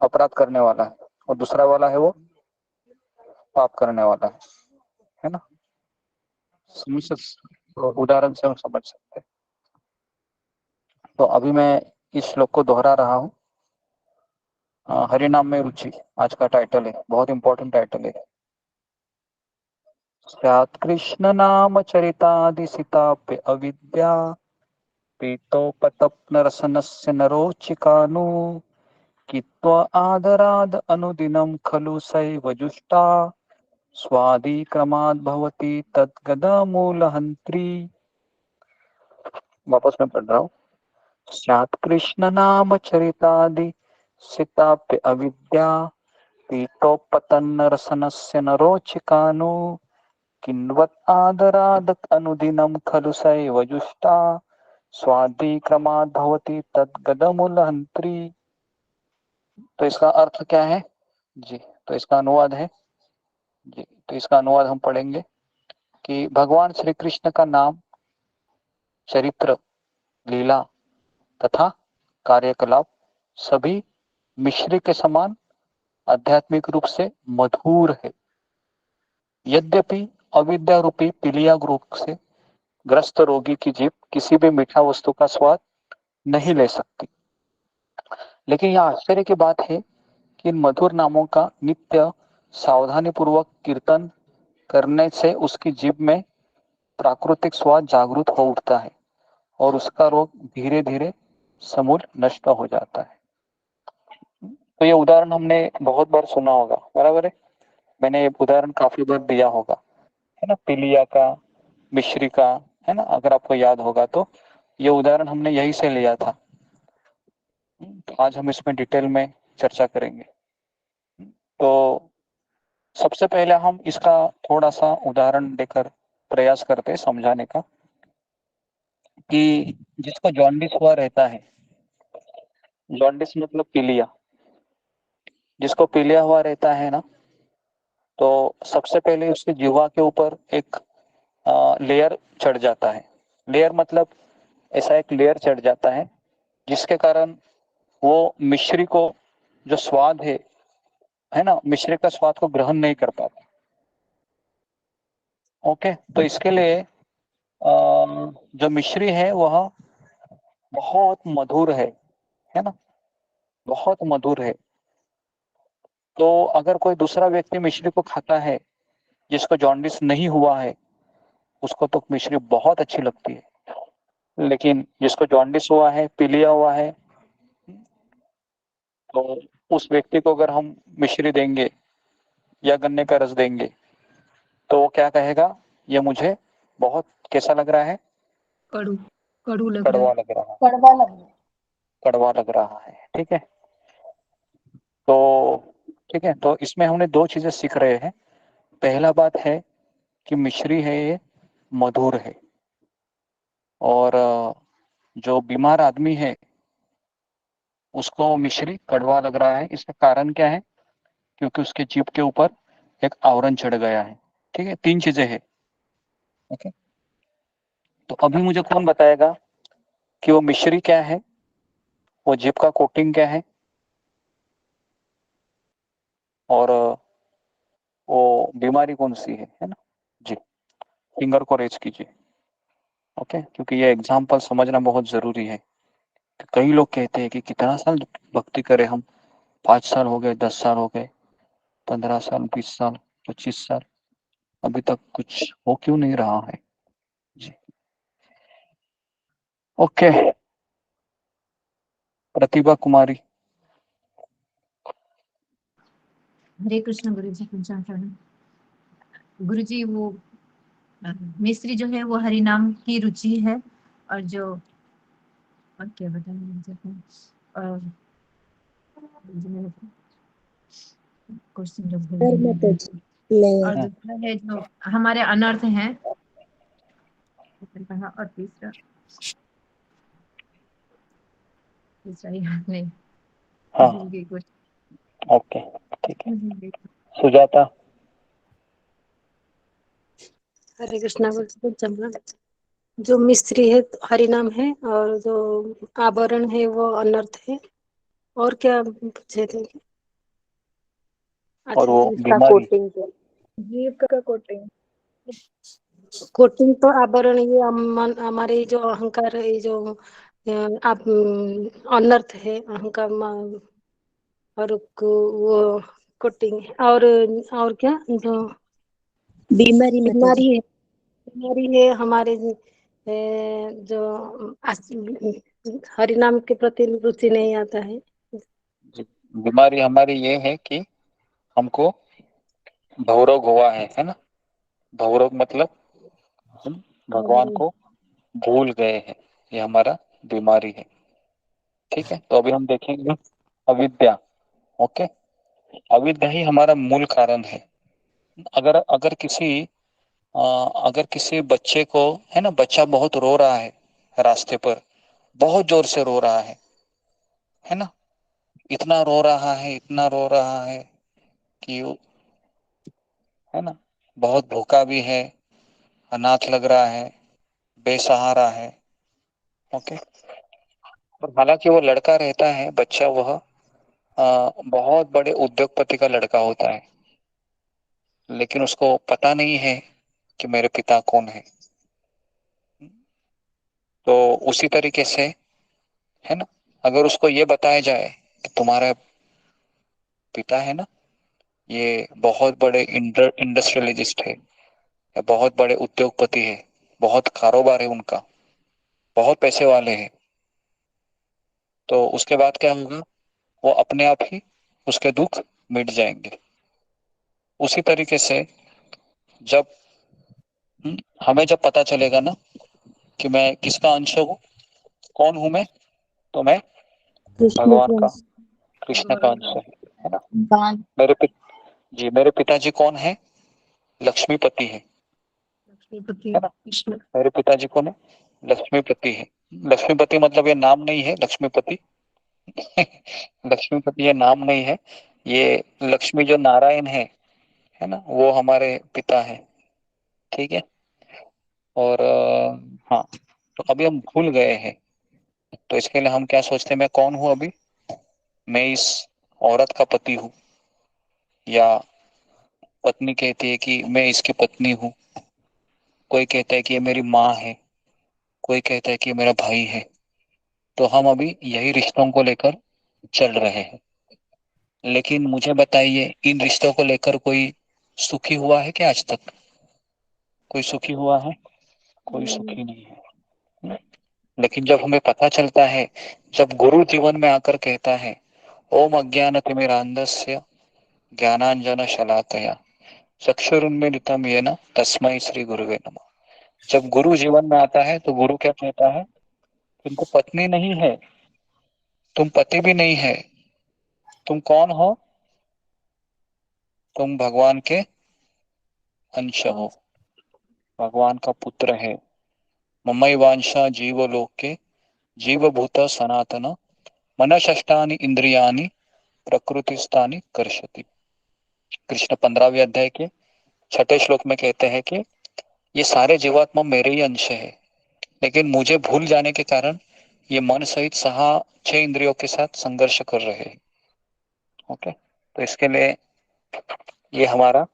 अपराध करने वाला है, और दूसरा वाला है वो पाप करने वाला है ना। समझ सकते, उदाहरण से हम समझ सकते हैं। तो अभी मैं इस श्लोक को दोहरा रहा हूँ। हरि नाम में रुचि आज का टाइटल है, बहुत इंपॉर्टेंट टाइटल है। स्यात् कृष्ण नाम चरितादि सिताप्य अविद्या, पीतोपतप्न रसनस्य नरोचिकानु, कित्वा आदराद अनुदिनं खलु सैव जुष्टा, स्वादि क्रमाद् भवति तद्गदमूलहन्त्री। वापस मैं पढ़ रहा हूँ। स्यात् कृष्ण नाम चरितादि सिताप्य अविद्या, पीतोपतन्न रसनस्य नरोचिकानु, किन्वत् आदराद अनुदिनं खलु सैव जुष्टा, स्वादि क्रमाद् भवति तद्गदमूलहन्त्री। तो इसका अर्थ क्या है जी? तो इसका अनुवाद है जी, तो इसका अनुवाद हम पढ़ेंगे कि भगवान श्री कृष्ण का नाम, चरित्र, लीला तथा कार्यकलाप सभी मिश्री के समान आध्यात्मिक रूप से मधुर है, यद्यपि अविद्या रूपी पीलिया रोग से ग्रस्त रोगी की जीभ किसी भी मीठा वस्तु का स्वाद नहीं ले सकती, लेकिन यह आश्चर्य की बात है कि इन मधुर नामों का नित्य सावधानी पूर्वक कीर्तन करने से उसकी जीभ में प्राकृतिक स्वाद जागृत हो उठता है और उसका रोग धीरे धीरे समूल नष्ट हो जाता है। तो ये उदाहरण हमने बहुत बार सुना होगा, बराबर है। मैंने ये उदाहरण काफी बार दिया होगा, है ना, पीलिया का, मिश्री का, है ना, अगर आपको याद होगा तो ये उदाहरण हमने यही से लिया था। तो आज हम इसमें डिटेल में चर्चा करेंगे। तो सबसे पहले हम इसका थोड़ा सा उदाहरण देकर प्रयास करते हैं समझाने का कि जिसको जॉन्डिस हुआ रहता है, जॉन्डिस मतलब पीलिया, जिसको पीलिया हुआ रहता है ना, तो सबसे पहले उसके जीवा के ऊपर एक लेयर चढ़ जाता है। लेयर मतलब ऐसा एक लेयर चढ़ जाता है जिसके कारण वो मिश्री को जो स्वाद है ना, मिश्री का स्वाद को ग्रहण नहीं कर पाता। ओके, तो इसके लिए जो मिश्री है वह बहुत मधुर है ना, बहुत मधुर है। तो अगर कोई दूसरा व्यक्ति मिश्री को खाता है जिसको जॉन्डिस नहीं हुआ है, उसको तो मिश्री बहुत अच्छी लगती है, लेकिन जिसको जॉन्डिस हुआ है, पीलिया हुआ है, तो उस व्यक्ति को अगर हम मिश्री देंगे या गन्ने का रस देंगे तो वो क्या कहेगा, ये मुझे बहुत कैसा लग रहा है, कड़ू कड़ू लग रहा कड़वा है। लग रहा है, कड़वा लग कड़वा लग रहा है। ठीक है, तो ठीक है, तो इसमें हमने दो चीजें सीख रहे हैं। पहला बात है कि मिश्री है ये मधुर है, और जो बीमार आदमी है उसको मिश्री कड़वा लग रहा है। इसका कारण क्या है, क्योंकि उसके जीभ के ऊपर एक आवरण चढ़ गया है। ठीक है, तीन चीजें हैं। ओके, तो अभी मुझे कौन बताएगा कि वो मिश्री क्या है, वो जीभ का कोटिंग क्या है, और वो बीमारी कौन सी है ना। जी, फिंगर को रेज कीजिए। ओके, क्योंकि ये एग्जाम्पल समझना बहुत जरूरी है। कई लोग कहते हैं कि कितना साल भक्ति करें हम, 5 साल हो गए, 10 साल हो गए, 15 साल, 20 साल, 25 साल, अभी तक कुछ हो क्यों नहीं रहा है। जी, ओके, प्रतिभा कुमारी। हरे कृष्ण गुरु जी, पंचांग प्रणाम। गुरु जी, वो मिस्री जो है वो हरि नाम की रुचि है, और जो और क्या बताएं मुझे और क्वेश्चन जो भूल गई। और दूसरा है जो हमारे अनर्थ हैं, और तीसरा याद नहीं, हाँ, भूल गई कुछ। ओके, ठीक है। सुजाता। हरे कृष्णा बोल चंद्र। जो मिस्त्री है हरि नाम है, और जो आवरण है वो अनर्थ है, और क्या पूछे थे। और वो इसका बीमारी, कोटिंग जीभ का कोटिंग। कोटिंग तो आवरण, ये हमारे जो अहंकार है, जो आप अनर्थ है अहंकार और वो कोटिंग है। और क्या जो बीमारी है हमारे जो हरि नाम के प्रति रुचि नहीं आता है। बीमारी हमारी ये है कि हमको भवरोग हुआ है ना। भवरोग मतलब हम भगवान को भूल गए हैं, ये हमारा बीमारी है। ठीक है, तो अभी हम देखेंगे अविद्या। ओके, अविद्या ही हमारा मूल कारण है। अगर अगर किसी अगर किसी बच्चे को, है ना, बच्चा बहुत रो रहा है रास्ते पर, बहुत जोर से रो रहा है ना, इतना रो रहा है, इतना रो रहा है कि है ना, बहुत भूखा भी है, अनाथ लग रहा है, बेसहारा है। ओके, और हालांकि वो लड़का रहता है, बच्चा, वह बहुत बड़े उद्योगपति का लड़का होता है। लेकिन उसको पता नहीं है कि मेरे पिता कौन है। तो उसी तरीके से, है ना, अगर उसको ये बताया जाए कि तुम्हारा पिता है ना, ये बहुत बड़े इंडस्ट्रियलिस्ट है, या बहुत बड़े उद्योगपति है, बहुत कारोबार है उनका, बहुत पैसे वाले हैं, तो उसके बाद क्या होगा, वो अपने आप ही उसके दुख मिट जाएंगे। उसी तरीके से जब हमें जब पता चलेगा ना कि मैं किसका अंश हूँ, कौन हूं मैं, तो मैं कृष्ण भगवान के का, अंश। कृष्ण का अंश है ना। मेरे पिताजी कौन है? लक्ष्मीपति है लक्ष्मीपति ना। कृष्ण। मेरे पिताजी कौन है? लक्ष्मीपति है। लक्ष्मीपति मतलब ये नाम नहीं है लक्ष्मीपति। लक्ष्मीपति ये नाम नहीं है, ये लक्ष्मी जो नारायण है ना, वो हमारे पिता है। ठीक है। और हाँ, तो अभी हम भूल गए हैं, तो इसके लिए हम क्या सोचते हैं, मैं कौन हूं अभी? मैं इस औरत का पति हूँ, या पत्नी कहती है कि मैं इसकी पत्नी हूँ, कोई कहता है कि ये मेरी माँ है, कोई कहता है कि ये मेरा भाई है। तो हम अभी यही रिश्तों को लेकर चल रहे हैं। लेकिन मुझे बताइए, इन रिश्तों को लेकर कोई सुखी हुआ है क्या आज तक? कोई सुखी हुआ है? कोई सुखी नहीं है। लेकिन जब हमें पता चलता है, जब गुरु जीवन में आकर कहता है, ओम अज्ञानतिमिरान्धस्य ज्ञानांजन शलाकया चक्षुरुन्मीलितं येन तस्मै श्री गुरुवे नमः। जब गुरु जीवन में आता है तो गुरु क्या कहता है, तुमको पत्नी नहीं है, तुम पति भी नहीं है, तुम कौन हो? तुम भगवान के अंश हो, भगवान का पुत्र है। ममैवांशा जीवलोके जीवभूत सनातन मनषष्ठानि इंद्रियानि प्रकृतिस्थानि कर्षति। कृष्ण 15वें अध्याय के 6ठे श्लोक में कहते हैं कि ये सारे जीवात्मा मेरे ही अंश है, लेकिन मुझे भूल जाने के कारण ये मन सहित 6 इंद्रियों के साथ संघर्ष कर रहे हैं। ओके, तो इसके लिए ये हमारा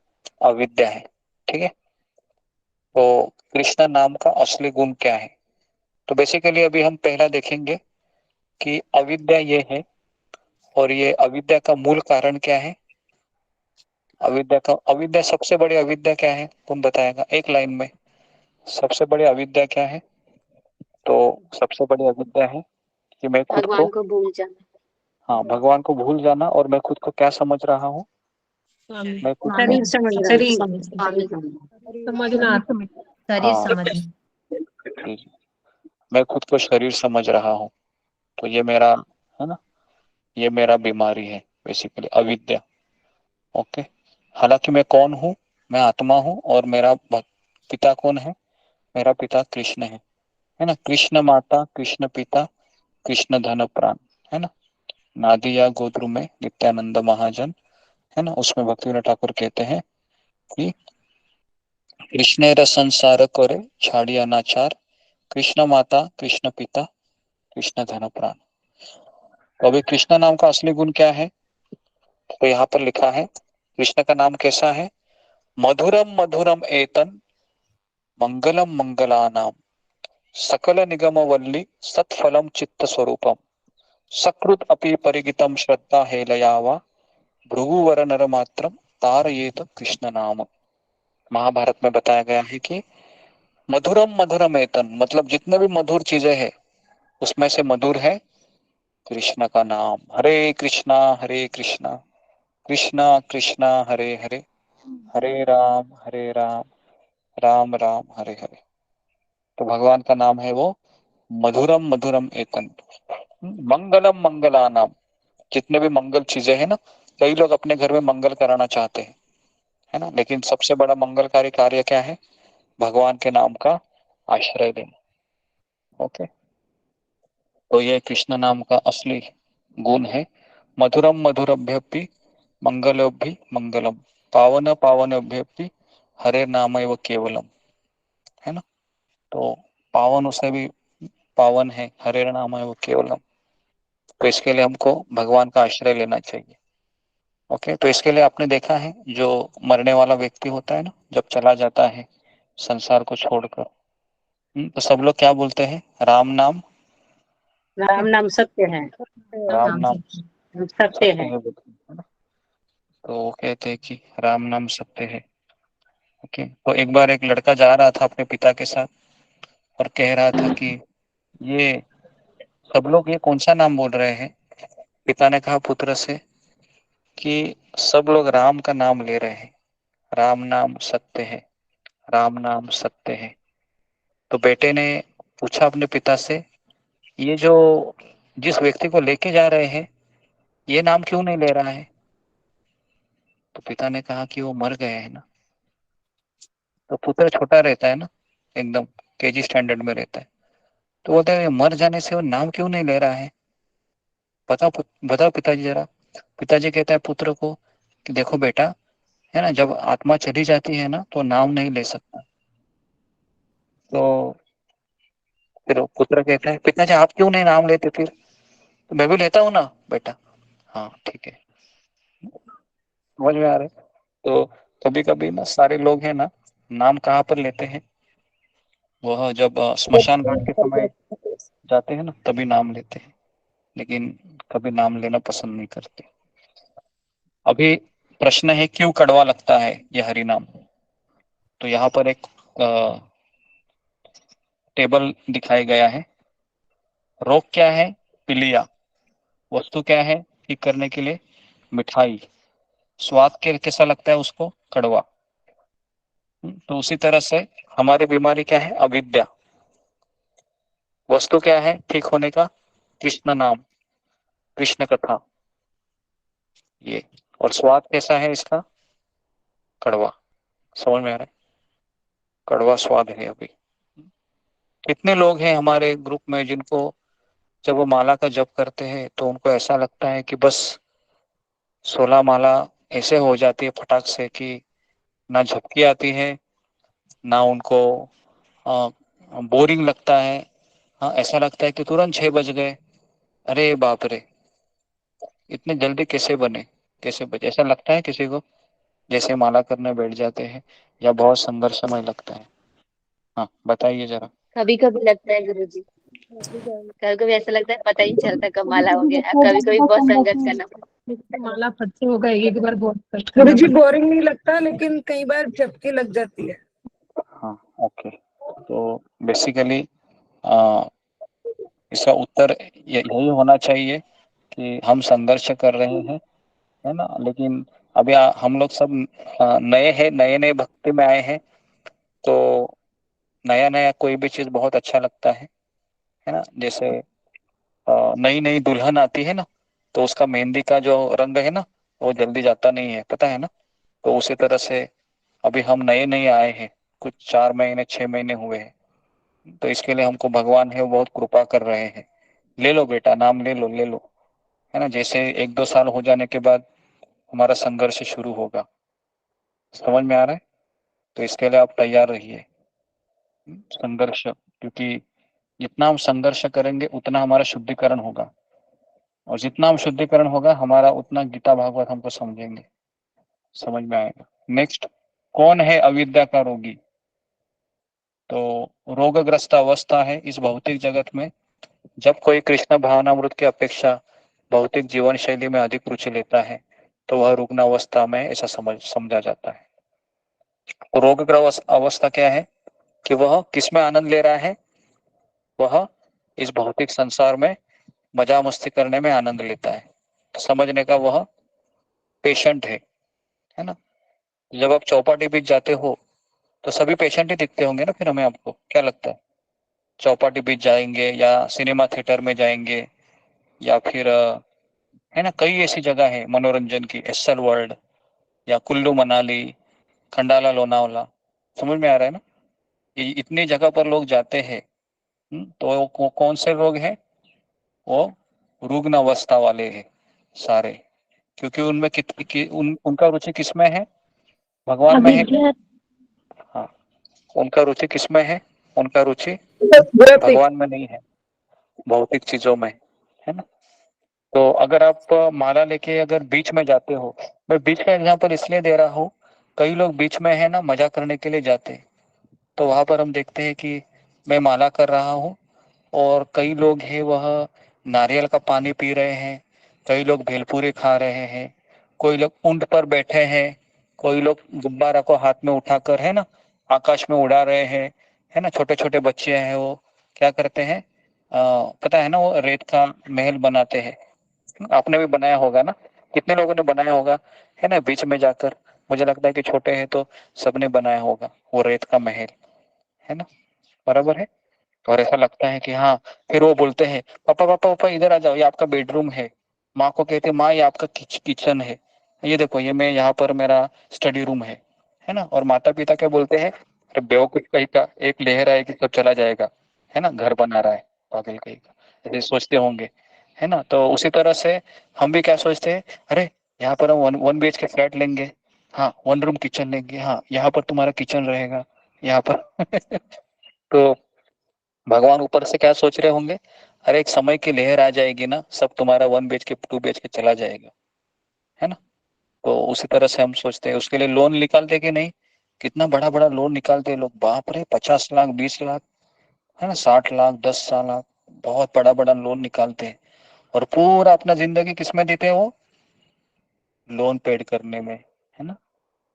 अविद्या है। ठीक है। तो कृष्ण नाम का असली गुण क्या है? तो बेसिकली अभी हम पहला देखेंगे कि अविद्या ये है, और ये अविद्या का मूल कारण क्या है। अविद्या सबसे बड़ी अविद्या क्या है, तुम बताएगा एक लाइन में। सबसे बड़ी अविद्या क्या है? तो सबसे बड़ी अविद्या है कि मैं खुद को, भगवान को भूल जाना। हाँ, भगवान को भूल जाना, और मैं खुद को क्या समझ रहा हूँ, मैं खुद को, शरीर समझ रहा शरीर समझना समझना शरीर हाँ, समझना। मैं खुद को शरीर समझ रहा हूँ। तो ये मेरा, है ना, ये मेरा बीमारी है बेसिकली, अविद्या। ओके। हालांकि मैं कौन हूँ? मैं आत्मा हूँ, और मेरा पिता कौन है? मेरा पिता कृष्ण है ना। कृष्ण माता, कृष्ण पिता, कृष्ण धन प्राण, है ना। नादिया गोत्रु में नित्यानंद महाजन, है ना, उसमें भक्तिविनोद ठाकुर कहते हैं कि कृष्णेर संसार करे छाड़ी अनाचार, कृष्ण माता, कृष्ण पिता, कृष्ण धन प्राण। तो अभी कृष्ण नाम का असली गुण क्या है? तो यहाँ पर लिखा है, कृष्ण का नाम कैसा है? मधुरम मधुरम एतन मंगलम मंगलानाम सकल निगम वल्ली सत्फलम चित्त स्वरूपम सकृत अपि परिगितम श्रद्धा हेलयावा भृगुवर नर मात्रम तारयेत कृष्ण नाम। महाभारत में बताया गया है कि मधुरम मधुरम एतन, मतलब जितने भी मधुर चीजें हैं उसमें से मधुर है कृष्ण का नाम। हरे कृष्णा कृष्णा कृष्णा हरे हरे, हरे राम राम राम हरे हरे। तो भगवान का नाम है वो मधुरम मधुरम एतन। मंगलम मंगलानाम, जितने भी मंगल चीजें हैं ना, कई लोग अपने घर में मंगल कराना चाहते हैं, है ना, लेकिन सबसे बड़ा मंगलकारी कार्य क्या है? भगवान के नाम का आश्रय लेना। ओके, तो ये कृष्ण नाम का असली गुण है। मधुरम मधुरभ्यपि मंगलोभि मंगलम पावन पावनभ्यपि हरे नाम एव केवलम, है ना। तो पावन उसे भी पावन है, हरे नाम एव केवलम। तो इसके लिए हमको भगवान का आश्रय लेना चाहिए। ओके, तो इसके लिए आपने देखा है जो मरने वाला व्यक्ति होता है ना, जब चला जाता है संसार को छोड़कर, तो सब लोग क्या बोलते हैं? राम नाम, राम नाम सत्य है। राम नाम सत्य सत्य है। है बोलते हैं ना। तो वो कहते हैं कि राम नाम सत्य है। ओके, तो एक बार एक लड़का जा रहा था अपने पिता के साथ और कह रहा था कि ये सब लोग ये कौन सा नाम बोल रहे हैं? पिता ने कहा पुत्र से कि सब लोग राम का नाम ले रहे हैं, राम नाम सत्य है, राम नाम सत्य है। तो बेटे ने पूछा अपने पिता से, ये जो जिस व्यक्ति को लेके जा रहे हैं ये नाम क्यों नहीं ले रहा है? तो पिता ने कहा कि वो मर गए हैं ना। तो पुत्र छोटा रहता है ना, एकदम केजी स्टैंडर्ड में रहता है। तो बोलता है मर जाने से वो नाम क्यों नहीं ले रहा है? बताओ पिताजी जरा। पिताजी कहता है पुत्र को कि देखो बेटा, है ना, जब आत्मा चली जाती है ना तो नाम नहीं ले सकता। तो फिर पुत्र कहता है पिताजी आप क्यों नहीं नाम लेते फिर? तो मैं भी लेता हूँ ना बेटा। हाँ ठीक है, समझ में आ रहा है। तो कभी कभी ना सारे लोग हैं ना, नाम कहाँ पर लेते हैं? वह जब स्मशान घाट के समय जाते हैं ना तभी नाम लेते हैं, लेकिन कभी नाम लेना पसंद नहीं करते। अभी प्रश्न है क्यों कड़वा लगता है यह हरि नाम? तो यहाँ पर एक टेबल दिखाया गया है। रोग क्या है? पीलिया। वस्तु क्या है ठीक करने के लिए? मिठाई। स्वाद के कैसा लगता है उसको? कड़वा। तो उसी तरह से हमारी बीमारी क्या है? अविद्या। वस्तु क्या है ठीक होने का? कृष्ण नाम, कृष्ण कथा, ये। और स्वाद कैसा है इसका? कड़वा। समझ में आ रहा है? कड़वा स्वाद है अभी। कितने लोग हैं हमारे ग्रुप में जिनको जब वो माला का जप करते हैं तो उनको ऐसा लगता है कि बस 16 माला ऐसे हो जाती है फटाक से कि ना झपकी आती है ना उनको बोरिंग लगता है। हाँ, ऐसा लगता है कि तुरंत 6 बज गए, अरे बाप रे, इतने जल्दी कैसे बने, कैसे बजे, ऐसा लगता है किसी को जैसे माला करने बैठ जाते हैं, या बहुत संघर्षमय लगता है? हाँ बताइए जरा। कभी कभी लगता है गुरुजी, कभी कभी ऐसा लगता है पता ही नहीं चलता कब माला हो गया। कभी कभी बहुत संघर्ष करना पड़ता है। माला फट से होगा एक बार बहुत गुरुजी बोरिंग नहीं लगता, लेकिन कई बार झपकी लग जाती है। हाँ ओके, तो बेसिकली इसका उत्तर यही होना चाहिए कि हम संघर्ष कर रहे हैं, है ना, लेकिन अभी हम लोग सब नए हैं, नए नए भक्ति में आए हैं, तो नया नया कोई भी चीज बहुत अच्छा लगता है ना। जैसे नई नई दुल्हन आती है ना, तो उसका मेहंदी का जो रंग है ना वो जल्दी जाता नहीं है, पता है ना। तो उसी तरह से अभी हम नए नए आए हैं, कुछ 4 महीने 6 महीने हुए हैं, तो इसके लिए हमको भगवान है वो बहुत कृपा कर रहे हैं। ले लो बेटा, नाम ले लो, ले लो, है ना। जैसे 1-2 साल हो जाने के बाद हमारा संघर्ष शुरू होगा। समझ में आ रहा है? तो इसके लिए आप तैयार रहिए, संघर्ष, क्योंकि जितना हम संघर्ष करेंगे उतना हमारा शुद्धिकरण होगा, और जितना हम शुद्धिकरण होगा हमारा उतना गीता भागवत हमको समझेंगे, समझ में आएगा। नेक्स्ट, कौन है अविद्या का रोगी? तो रोगग्रस्त अवस्था है इस भौतिक जगत में जब कोई कृष्ण भावनामृत की अपेक्षा भौतिक जीवन शैली में अधिक रुचि लेता है, तो वह रुग्ण अवस्था में ऐसा समझा जाता है। तो रोगग्रस्त अवस्था क्या है कि वह किसमें आनंद ले रहा है? वह इस भौतिक संसार में मजा मस्ती करने में आनंद लेता है। तो समझने का वह पेशेंट है ना। जब आप चौपाटी बीच जाते हो तो सभी पेशेंट ही दिखते होंगे ना, फिर हमें, आपको क्या लगता है? चौपाटी बीच जाएंगे या सिनेमा थिएटर में जाएंगे या फिर है ना, कई ऐसी जगह है मनोरंजन की, एसएल वर्ल्ड या कुल्लू मनाली, खंडाला लोनावला, समझ में आ रहा है ना। ये इतनी जगह पर लोग जाते हैं, तो वो कौन से लोग हैं? वो रुग्ण अवस्था वाले हैं सारे, क्योंकि उनमें उनका रुचि किसमें है? भगवान में है क्या? हाँ, उनका रुचि किसमें है? उनका रुचि भगवान में नहीं है, भौतिक चीजों में, है ना। तो अगर आप माला लेके अगर बीच में जाते हो, मैं बीच का एग्जांपल इसलिए दे रहा हूँ, कई लोग बीच में है ना मजा करने के लिए जाते हैं, तो वहां पर हम देखते हैं कि मैं माला कर रहा हूँ और कई लोग हैं वह नारियल का पानी पी रहे हैं, कई लोग भेलपूरी खा रहे हैं, कोई लोग ऊंट पर बैठे हैं, कोई लोग गुब्बारा को हाथ में उठाकर है ना आकाश में उड़ा रहे हैं, है ना। छोटे छोटे बच्चे हैं वो क्या करते हैं, पता है ना, वो रेत का महल बनाते हैं। आपने भी बनाया होगा ना, कितने लोगों ने बनाया होगा, है ना, बीच में जाकर। मुझे लगता है कि छोटे हैं तो सबने बनाया होगा वो रेत का महल, है ना, बराबर है। और ऐसा लगता है कि हाँ, फिर वो बोलते हैं पापा पापा पापा इधर आ जाओ, ये आपका बेडरूम है। माँ को कहते हैं माँ ये आपका किचन है, ये देखो ये मैं यहाँ पर मेरा स्टडी रूम है ना। और माता पिता क्या बोलते हैं, अरे बेवकूफ कहीं का, एक लहर आएगी सब चला जाएगा, है ना, घर बना रहा है पागल कहीं का, ऐसे सोचते होंगे, है ना। तो उसी तरह से हम भी क्या सोचते हैं, अरे यहाँ पर हम वन BHK के फ्लैट लेंगे, हाँ 1 रूम किचन लेंगे, हाँ यहाँ पर तुम्हारा किचन रहेगा यहाँ पर तो भगवान ऊपर से क्या सोच रहे होंगे, अरे एक समय की लहर आ जाएगी ना, सब तुम्हारा 1 BHK 2 BHK चला जाएगा, है ना। तो उसी तरह से हम सोचते हैं, उसके लिए लोन निकालते कि नहीं, कितना बड़ा बड़ा लोन निकालते हैं लोग, बाप रे 50 लाख 20 लाख, है ना, 60 लाख 10 लाख, बहुत बड़ा बड़ा लोन निकालते हैं। और पूरा अपना जिंदगी किसमें देते हैं वो, लोन पेड करने में, है ना,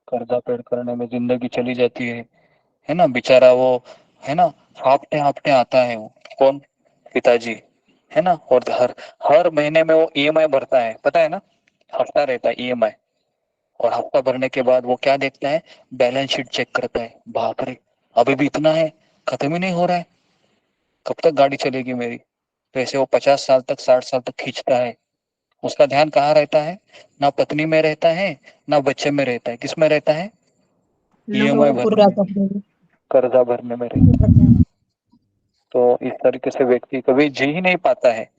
कर्जा पेड करने में जिंदगी चली जाती है ना। बेचारा वो, है ना, हाँफते हाँफते आता है वो, कौन, पिताजी, है ना। और हर हर महीने में वो EMI भरता है, पता है ना, हफ्ता रहता है EMI। और हफ्ता भरने के बाद वो क्या देखता है, बैलेंस शीट चेक करता है, बाप रे अभी भी इतना है, खत्म ही नहीं हो रहा है, कब तक गाड़ी चलेगी मेरी। तो ऐसे वो 50 साल तक 60 साल तक खींचता है। उसका ध्यान कहाँ रहता है, ना पत्नी में रहता है ना बच्चे में रहता है, किस में रहता है, EMI भरने में, कर्जा भरने में रहता है। तो इस तरीके से व्यक्ति कभी जी ही नहीं पाता है।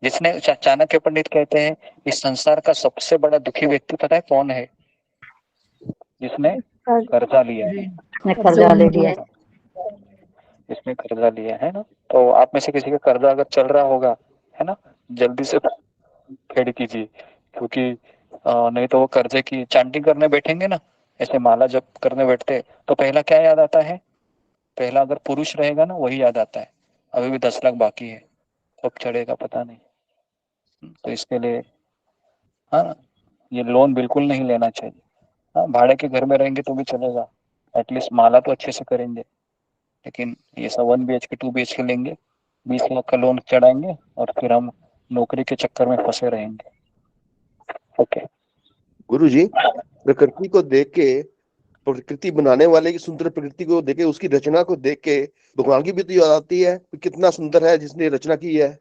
जिसने चाणक्य पंडित कहते हैं इस संसार का सबसे बड़ा दुखी व्यक्ति पता है कौन है, जिसने कर्जा लिया है, कर्जा ले लिया है। जिसने कर्जा लिया है ना। तो आप में से किसी का कर्जा अगर चल रहा होगा, है ना, जल्दी से फेड कीजिए, क्योंकि नहीं तो वो कर्जे की चांटिंग करने बैठेंगे ना, ऐसे माला जब करने बैठते तो पहला क्या याद आता है, पहला अगर पुरुष रहेगा ना वही याद आता है, अभी भी 10 लाख बाकी है, कब चढ़ेगा पता नहीं। तो इसके लिए हाँ, ये लोन बिल्कुल नहीं लेना चाहिए। हाँ, भाड़े के घर में रहेंगे तो भी चलेगा, एटलीस्ट माला तो अच्छे से करेंगे। लेकिन ये सब 1 BHK 2 BHK लेंगे, 20 लाख का लोन चढ़ाएंगे और फिर हम नौकरी के चक्कर में फंसे रहेंगे। ओके गुरुजी, प्रकृति को देख के, प्रकृति बनाने वाले की सुंदर प्रकृति को देख के, उसकी रचना को देख के भगवान की भी तो याद आती है कि कितना सुंदर है जिसने रचना की है।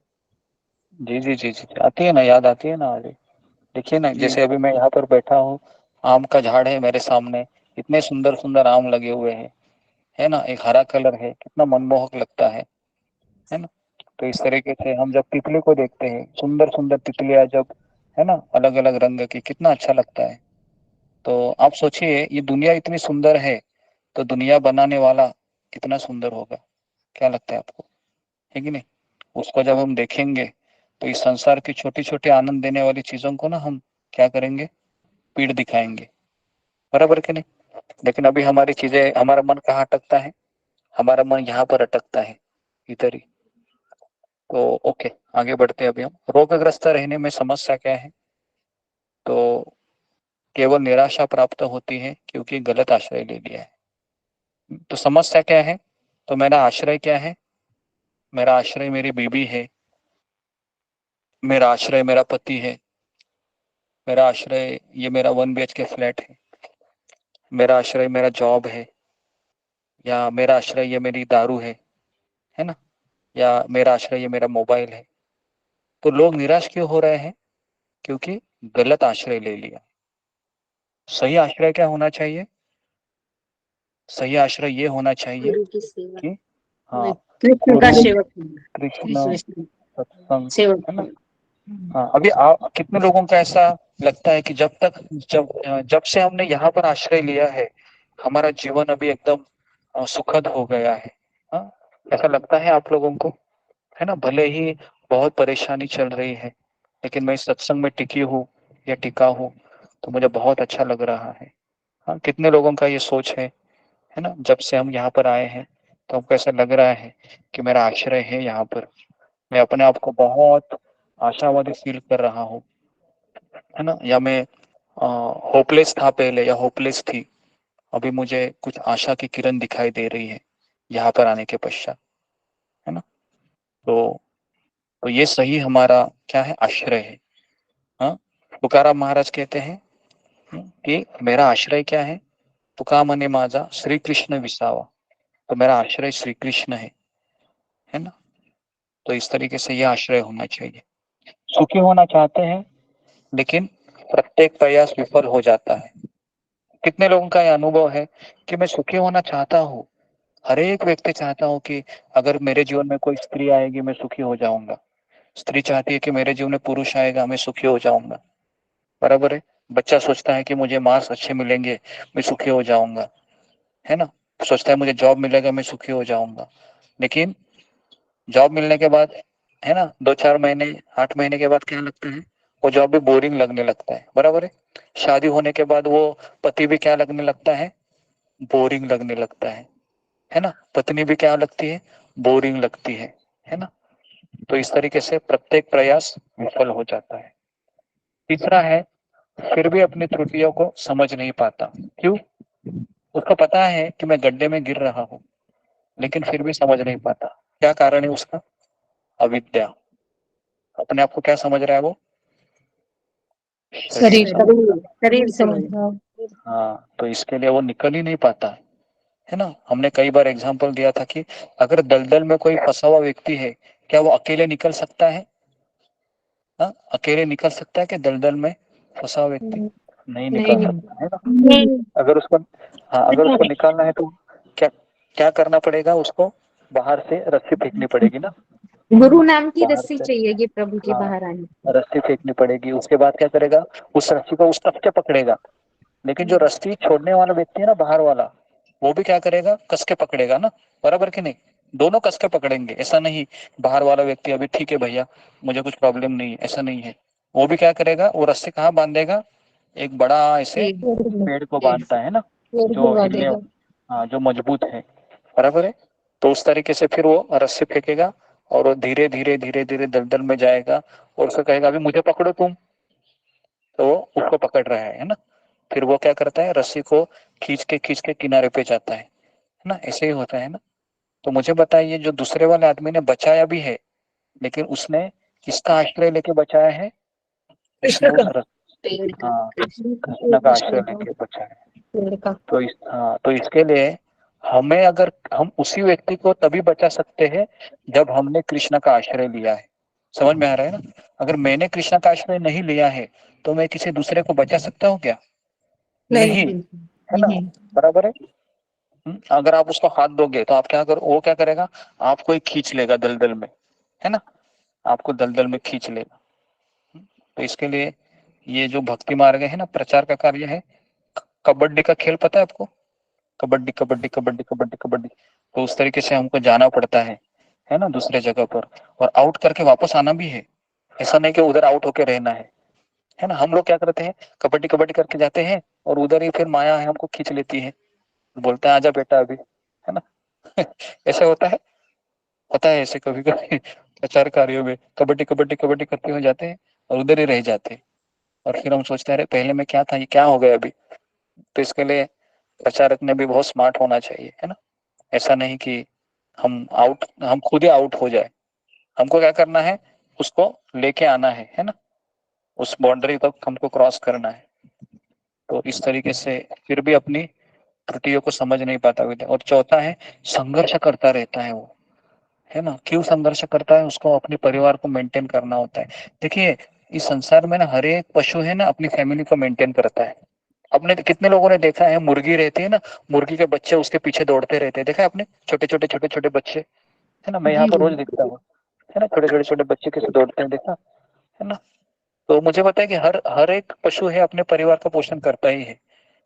जी जी जी जी, आती है ना, याद आती है ना। अरे देखिए ना, जैसे अभी मैं यहाँ पर बैठा हूँ, आम का झाड़ है मेरे सामने, इतने सुंदर सुंदर आम लगे हुए हैं, है ना, एक हरा कलर है, कितना मनमोहक लगता है ना। तो इस तरीके से हम जब तितली को देखते हैं, सुंदर सुंदर तितलियां जब, है ना, अलग अलग रंग की, कितना अच्छा लगता है। तो आप सोचिए ये दुनिया इतनी सुंदर है, तो दुनिया बनाने वाला कितना सुंदर होगा, क्या लगता है आपको, है कि नहीं। उसको जब हम देखेंगे तो इस संसार की छोटी छोटी आनंद देने वाली चीजों को ना हम क्या करेंगे, पीठ दिखाएंगे, बराबर कि नहीं। लेकिन अभी हमारी चीजें, हमारा मन कहाँ अटकता है, हमारा मन यहाँ पर अटकता है, इधर ही। तो ओके, आगे बढ़ते हैं। अभी हम रोगग्रस्त रहने में समस्या क्या है, तो केवल निराशा प्राप्त होती है क्योंकि गलत आश्रय ले लिया है। तो समस्या क्या है, तो मेरा आश्रय क्या है, मेरा आश्रय मेरी बीबी है, मेरा आश्रय मेरा पति है, मेरा आश्रय ये मेरा 1 BHK फ्लैट है, मेरा आश्रय मेरा जॉब है, या मेरा आश्रय ये मेरी दारू है ना, या मेरा आश्रय ये मेरा मोबाइल है। तो लोग निराश क्यों हो रहे हैं, क्योंकि गलत आश्रय ले लिया। सही आश्रय क्या होना चाहिए, सही आश्रय ये होना चाहिए गुरु की सेवा, कि हाँ, कृष्ण का गुरु, सेवक, कृष्ण, सत्संग, है ना। हाँ, अभी कितने लोगों का ऐसा लगता है कि जब से हमने यहाँ पर आश्रय लिया है, हमारा जीवन अभी एकदम सुखद हो गया है। हाँ, ऐसा लगता है आप लोगों को, है ना, भले ही बहुत परेशानी चल रही है, लेकिन मैं इस सत्संग में टिकी हूँ या टिका हूँ तो मुझे बहुत अच्छा लग रहा है। हाँ, कितने लोगों का ये सोच है ना? जब से हम यहाँ पर आए हैं तो हमको ऐसा लग रहा है कि मेरा आश्रय है यहाँ पर। मैं अपने आप को बहुत आशावादी फील कर रहा हूँ, है ना? या मैं होपलेस था पहले या होपलेस थी, अभी मुझे कुछ आशा की किरण दिखाई दे रही है यहाँ पर आने के पश्चात, है ना? तो ये सही हमारा क्या है? आश्रय है। हाँ, तुकाराम महाराज कहते हैं कि मेरा आश्रय क्या है? तुका मने माझा श्री कृष्ण विसावा। तो मेरा आश्रय श्री कृष्ण है ना? तो इस तरीके से ये आश्रय होना चाहिए। सुखी होना चाहते हैं लेकिन प्रत्येक प्रयास विफल हो जाता है। कितने लोगों का यह अनुभव है कि मैं सुखी होना चाहता हूँ, हर एक व्यक्ति चाहता हूँ कि अगर मेरे जीवन में कोई स्त्री आएगी मैं सुखी हो जाऊंगा, स्त्री चाहती है कि मेरे जीवन में पुरुष आएगा मैं सुखी हो जाऊंगा, बराबर है? बच्चा सोचता है कि मुझे मार्क्स अच्छे मिलेंगे मैं सुखी हो जाऊंगा, है ना? सोचता है मुझे जॉब मिलेगा मैं सुखी हो जाऊंगा। लेकिन जॉब मिलने के बाद, है ना, 2-4 महीने 8 महीने के बाद क्या लगता है? वो जॉब भी बोरिंग लगने लगता है, बराबर है? शादी होने के बाद वो पति भी क्या लगने लगता है? बोरिंग लगने लगता है ना? पत्नी भी क्या लगती है? बोरिंग लगती है ना? तो इस तरीके से प्रत्येक प्रयास विफल हो जाता है। तीसरा है, फिर भी अपनी त्रुटियों को समझ नहीं पाता। क्यों? उसको पता है कि मैं गड्ढे में गिर रहा हूँ, लेकिन फिर भी समझ नहीं पाता। क्या कारण है उसका? अविद्या। अपने आप को क्या समझ रहा है वो? शरीर शरीर समझ रहा हूँ। हाँ, तो इसके लिए वो निकल ही नहीं पाता है ना? हमने कई बार एग्जाम्पल दिया था कि अगर दलदल में कोई फंसा हुआ व्यक्ति है, क्या वो अकेले निकल सकता है? हाँ, अकेले निकल सकता है कि दलदल में फंसा हुआ व्यक्ति नहीं निकल सकता, है ना? अगर उसको, हाँ, अगर उसको निकालना है तो क्या क्या करना पड़ेगा? उसको बाहर से रस्सी फेंकनी पड़ेगी ना, गुरु नाम की बाहर रस्सी से। चाहिए प्रभु के हाँ, बाहर आने। रस्सी फेंकनी पड़ेगी। उसके बाद क्या करेगा? उस रस्सी को उस तक के पकड़ेगा। लेकिन जो रस्सी छोड़ने वाला व्यक्ति है ना, बाहर वाला, वो भी क्या करेगा? कस के पकड़ेगा ना, बराबर कि नहीं? दोनों कस के पकड़ेंगे। ऐसा नहीं बाहर वाला व्यक्ति अभी ठीक है भैया मुझे कुछ प्रॉब्लम नहीं है, ऐसा नहीं है। वो भी क्या करेगा? वो रस्सी कहाँ बांधेगा? एक बड़ा ऐसे पेड़ को बांधता है ना, जो हिलने, हाँ, जो मजबूत है, बराबर है? तो उस तरीके से फिर वो रस्सी फेंकेगा और वो धीरे धीरे धीरे धीरे दलदल में जाएगा और उसको कहेगा अभी मुझे पकड़ो तुम, तो वो उसको पकड़ रहा है ना? फिर वो क्या करता है? रस्सी को खींच के किनारे पे जाता है ना? ऐसे ही होता है ना? तो मुझे बताइए, जो दूसरे वाले आदमी ने बचाया भी है, लेकिन उसने किसका आश्रय लेके बचाया है? उसने उस हाँ, कृष्ण का आश्रय लेके बचाया। तो इसके लिए हमें, अगर हम उसी व्यक्ति को तभी बचा सकते हैं जब हमने कृष्ण का आश्रय लिया है। समझ में आ रहा है ना? अगर मैंने कृष्ण का आश्रय नहीं लिया है तो मैं किसी दूसरे को बचा सकता हूँ क्या? नहीं, है ना? बराबर है। अगर आप उसको हाथ दोगे तो आप क्या करो, वो क्या करेगा? आपको ही खींच लेगा दलदल में, है ना? आपको दलदल में खींच लेगा। तो इसके लिए ये जो भक्ति मार्ग है ना, प्रचार का कार्य है। कबड्डी का खेल पता है आपको? कबड्डी कबड्डी कबड्डी कबड्डी कबड्डी। तो उस तरीके से हमको जाना पड़ता है ना, दूसरे जगह पर, और आउट करके वापस आना भी है। ऐसा नहीं कि उधर आउट होके रहना है ना? हम लोग क्या करते हैं? कबड्डी कबड्डी करके जाते हैं और उधर ही फिर माया है हमको खींच लेती है, बोलते हैं आजा बेटा अभी, है ना? ऐसे होता है ऐसे कभी कभी प्रचार कार्यों में कबड्डी कबड्डी कबड्डी करते हुए जाते हैं और उधर ही रह जाते हैं, और फिर हम सोचते हैं अरे पहले में क्या था, ये क्या हो गया अभी? तो इसके लिए प्रचारक ने भी बहुत स्मार्ट होना चाहिए, है ना? ऐसा नहीं कि हम खुद ही आउट हो जाए। हमको क्या करना है? उसको लेके आना है ना? उस बाउंड्री तक हमको क्रॉस करना है। तो इस तरीके से फिर भी अपनी त्रुटियों को समझ नहीं पाता विद्या। और चौथा है, संघर्ष करता रहता है वो, है ना? क्यों संघर्ष करता है? उसको अपने परिवार को मेंटेन करना होता है। देखिए, इस संसार में ना हर एक पशु है ना अपनी फैमिली को मेंटेन करता है। आपने कितने लोगों ने देखा है, मुर्गी रहती है ना, मुर्गी के बच्चे उसके पीछे दौड़ते रहते हैं, देखा है आपने? छोटे छोटे बच्चे, है ना? मैं यहाँ पर रोज दिखता हूँ, है ना? छोटे बच्चे कैसे दौड़ते हैं, देखा है ना? तो मुझे पता है कि हर हर एक पशु है अपने परिवार का पोषण करता ही है।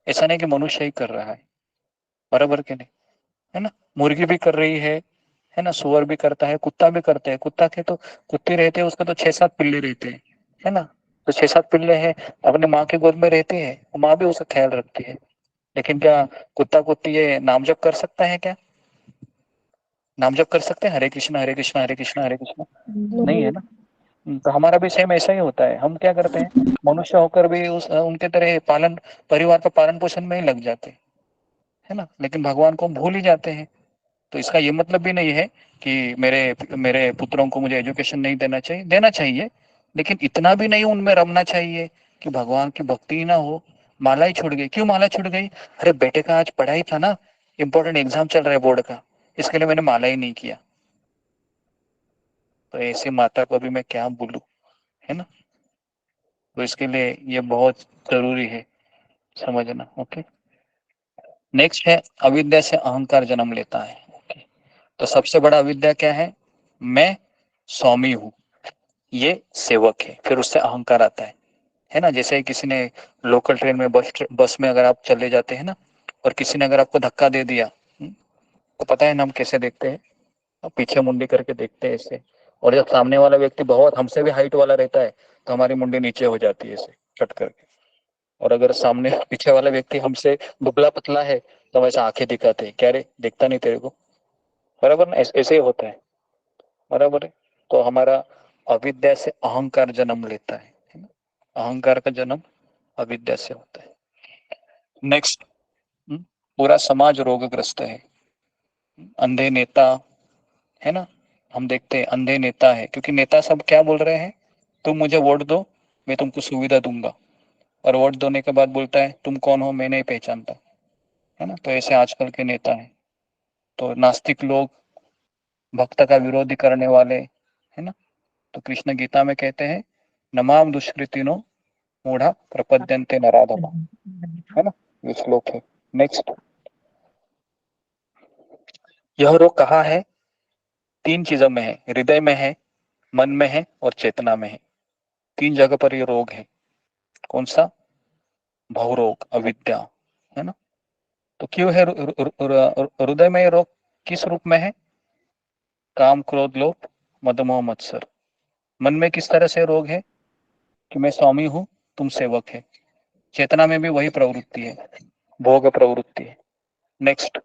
ऐसा नहीं कि मनुष्य ही कर रहा है, बराबर के नहीं, है ना? मुर्गी भी कर रही है ना? सुअर भी करता है, कुत्ता भी करता है। कुत्ता के तो कुत्ते रहते हैं, उसके तो 6-7 पिल्ले रहते हैं, है ना। तो 6-7 पिल्ले हैं, अपने माँ की गोद में रहती है, माँ भी उसका ख्याल रखती है। लेकिन क्या कुत्ता कुत्ती ये नाम जप कर सकता है क्या? नाम जप कर सकते हैं हरे कृष्णा हरे कृष्णा हरे कृष्णा हरे कृष्णा? नहीं है ना। तो हमारा भी सेम ऐसा ही होता है। हम क्या करते हैं, मनुष्य होकर भी उनके तरह पालन परिवार का पालन पोषण में ही लग जाते हैं, है ना। लेकिन भगवान को हम भूल ही जाते हैं। तो इसका ये मतलब भी नहीं है कि मेरे मेरे पुत्रों को मुझे एजुकेशन नहीं देना चाहिए, लेकिन इतना भी नहीं उनमें रमना चाहिए कि भगवान की भक्ति ही ना हो। माला ही छूट गई, क्यों माला छूट गई? अरे बेटे का आज पढ़ाई था ना, इंपॉर्टेंट एग्जाम चल रहा है बोर्ड का, इसके लिए मैंने माला ही नहीं किया। तो ऐसी माता को भी मैं क्या बोलूं, है ना। तो इसके लिए ये बहुत जरूरी है समझना। ओके, नेक्स्ट है अविद्या से अहंकार जन्म लेता है। ओके, तो सबसे बड़ा अविद्या क्या है? मैं स्वामी हूँ, ये सेवक है। फिर उससे अहंकार आता है ना। जैसे किसी ने लोकल ट्रेन में बस में अगर आप चले जाते हैं ना, और किसी ने अगर आपको धक्का दे दिया, तो पता है ना हम कैसे देखते हैं? पीछे मुंडी करके देखते हैं ऐसे। और जब सामने वाला व्यक्ति बहुत हमसे भी हाइट वाला रहता है तो हमारी मुंडी नीचे हो जाती है ऐसे कट करके। और अगर सामने पीछे वाला व्यक्ति हमसे दुबला पतला है तो हम ऐसा आंखें दिखाते हैं, क्या रे दिखता नहीं तेरे को? बराबर ना, ऐसे ही होता है। बराबर है। तो हमारा अविद्या से अहंकार जन्म लेता है ना? अहंकार का जन्म अविद्या से होता है। नेक्स्ट, पूरा समाज रोगग्रस्त है। अंधे नेता, है ना। हम देखते हैं अंधे नेता है, क्योंकि नेता सब क्या बोल रहे हैं? तुम मुझे वोट दो, मैं तुमको सुविधा दूंगा। और वोट देने के बाद बोलता है तुम कौन हो, मैं नहीं पहचानता, है ना। तो ऐसे आजकल के नेता हैं। तो नास्तिक लोग, भक्त का विरोधी करने वाले, है ना। तो कृष्ण गीता में कहते हैं नमाम दुष्कृतिनो मूढ़ा प्रपद्यन्ते नराधमा, है ना। ये श्लोक है। नेक्स्ट, यह रोग कहाँ है? 3 चीजों में है, हृदय में है, मन में है और चेतना में है। 3 जगह पर ये रोग है। कौन सा? भवरोग, अविद्या, है ना। तो क्यों है हृदय में ये रोग? किस रूप में है? काम क्रोध लोभ मद मोह मत्सर। मन में किस तरह से रोग है कि मैं स्वामी हूँ, तुम सेवक है। चेतना में भी वही प्रवृत्ति है, भोग प्रवृत्ति है। नेक्स्ट,